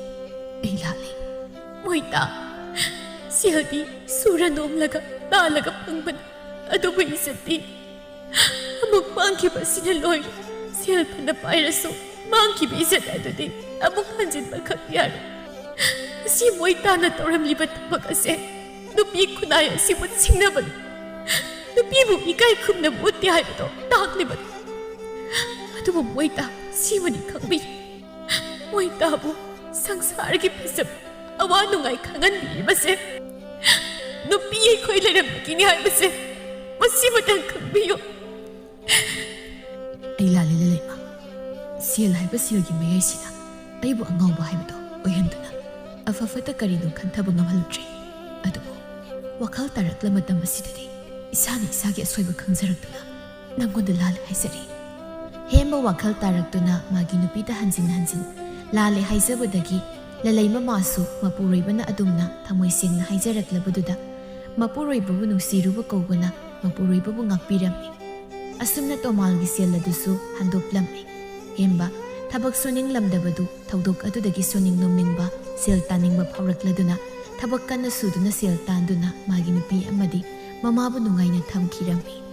ꯑꯩ ꯂꯥꯜꯂꯦ꯫ ꯃꯣꯏꯇꯥ, ꯁꯦꯜꯗꯤ ꯁꯨꯔ ꯅꯣꯝꯂꯒ ꯇꯥꯜꯂꯒ ꯐꯪꯕꯅꯤ꯫ ꯑꯗꯨꯕꯨ ꯏꯖꯠꯇꯤ ꯑꯃꯨꯛ ꯃꯥꯡꯈꯤꯕ ꯑꯁꯤꯅ ꯂꯣꯏꯔꯦ꯫ ꯁꯦꯜ ꯐꯅ ꯄꯥꯏꯔꯁꯨ ꯃꯥꯡꯈꯤꯕ ꯏꯖꯠ ꯑꯗꯨꯗꯤ ꯑꯃꯨꯛ ꯍꯟꯖꯤꯟꯕ ꯈꯛ ꯌꯥꯔꯦ꯫ ꯑꯁꯤ ꯃꯣꯏꯇꯥꯅ ꯇꯧꯔꯝꯂꯤꯕ ꯊꯕꯛ ꯑꯁꯦ ꯅꯨꯄꯤ ꯈꯨꯟꯅꯥꯏ ꯑꯁꯤꯕꯨ ꯁꯤꯡꯅꯕꯅꯤ꯫ ꯅꯨꯄꯤꯕꯨ ꯏꯀꯥꯏ ꯈꯨꯝꯅꯕ ꯎꯠꯇꯦ ꯍꯥꯏꯕꯗꯣ ꯇꯥꯛꯂꯤꯕꯅꯤ꯫ ꯑꯗꯨꯕꯨ ꯃꯣꯏꯇꯥ ꯁꯤꯃꯗꯤ ꯈꯪꯕꯤꯌꯨ, ꯃꯣꯏꯇꯥꯕꯨ ꯁꯪꯁꯥꯔꯒꯤ ꯐꯖꯕ ꯑꯋꯥ ꯅꯨꯡꯉꯥꯏ ꯈꯪꯍꯟꯕꯤꯔꯤꯕꯁꯦ ꯅꯨꯄꯤ ꯑꯩꯈꯣꯏ ꯂꯩꯔꯝꯕꯒꯤꯅꯤ ꯍꯥꯏꯕꯁꯦ ꯃꯁꯤꯃꯇꯪ ꯈꯪꯕꯤꯌꯨ꯫ ꯑꯩ ꯂꯥꯜꯂꯦ ꯂꯂꯩꯃ, ꯁꯦꯜ ꯍꯥꯏꯕ ꯁꯦꯜꯒꯤ ꯃꯌꯥꯏꯁꯤꯅ ꯑꯩꯕꯨ ꯑꯉꯥꯎꯕ ꯍꯥꯏꯕꯗꯣ ꯑꯣꯏꯍꯟꯗꯨꯅ ꯑꯐ ꯐꯠꯇ ꯀꯔꯤꯅꯣ ꯈꯟꯊꯕ ꯉꯝꯍꯜꯂꯨꯗ꯭ꯔꯦ꯫ ꯑꯗꯨꯕꯨ ꯋꯥꯈꯜ ꯇꯥꯔꯛꯂ ꯃꯇꯝ ꯑꯁꯤꯗꯗꯤ ꯏꯁꯥꯅ ꯏꯁꯥꯒꯤ ꯑꯁꯣꯏꯕ ꯈꯪꯖꯔꯛꯇꯨꯅ ꯅꯪꯉꯣꯟꯗ ꯂꯥꯜꯂꯦ ꯍꯥꯏꯖꯔꯤ꯫ ꯍꯦꯝꯕ ꯋꯥꯈꯜ ꯇꯥꯔꯛꯇꯨꯅ ꯃꯥꯒꯤ ꯅꯨꯄꯤꯗ ꯍꯟꯖꯤꯟ ꯍꯟꯖꯤꯟ ꯂꯥꯜꯂꯦ ꯍꯥꯏꯖꯕꯗꯒꯤ ꯂꯂꯩꯃ ꯃꯥꯁꯨ ꯃꯄꯨꯔꯣꯏꯕꯅ ꯑꯗꯨꯝꯅ ꯊꯃꯣꯏ ꯁꯦꯡꯅ ꯍꯥꯏꯖꯔꯛꯂꯕꯗꯨꯗ ꯃꯄꯨꯔꯣꯏꯕꯕꯨ ꯅꯨꯡꯁꯤꯔꯨꯕ ꯀꯧꯕꯅ ꯃꯄꯨꯔꯣꯏꯕꯕꯨ ꯉꯥꯛꯄꯤꯔꯝꯃꯤ꯫ ꯑꯁꯨꯝꯅ ꯇꯣꯃꯥꯜꯒꯤ ꯁꯦꯜ ꯑꯗꯨꯁꯨ ꯍꯟꯗꯣꯛꯂꯝꯃꯤ꯫ ꯍꯦꯝꯕ ꯊꯕꯛ ꯁꯨꯅꯤꯡꯂꯝꯗꯕꯗꯨ ꯊꯧꯗꯣꯛ ꯑꯗꯨꯗꯒꯤ ꯁꯨꯅꯤꯡ ꯅꯣꯝꯅꯤꯡꯕ, ꯁꯦꯜ ꯇꯥꯅꯤꯡꯕ ꯐꯥꯎꯔꯛꯂꯗꯨꯅ ꯊꯕꯛ ꯀꯟꯅ ꯁꯨꯗꯨꯅ ꯁꯦꯜ ꯇꯥꯟꯗꯨꯅ ꯃꯥꯒꯤ ꯅꯨꯄꯤ ꯑꯃꯗꯤ ꯃꯃꯥꯕꯨ ꯅꯨꯡꯉꯥꯏꯅ ꯊꯝꯈꯤꯔꯝꯃꯤ꯫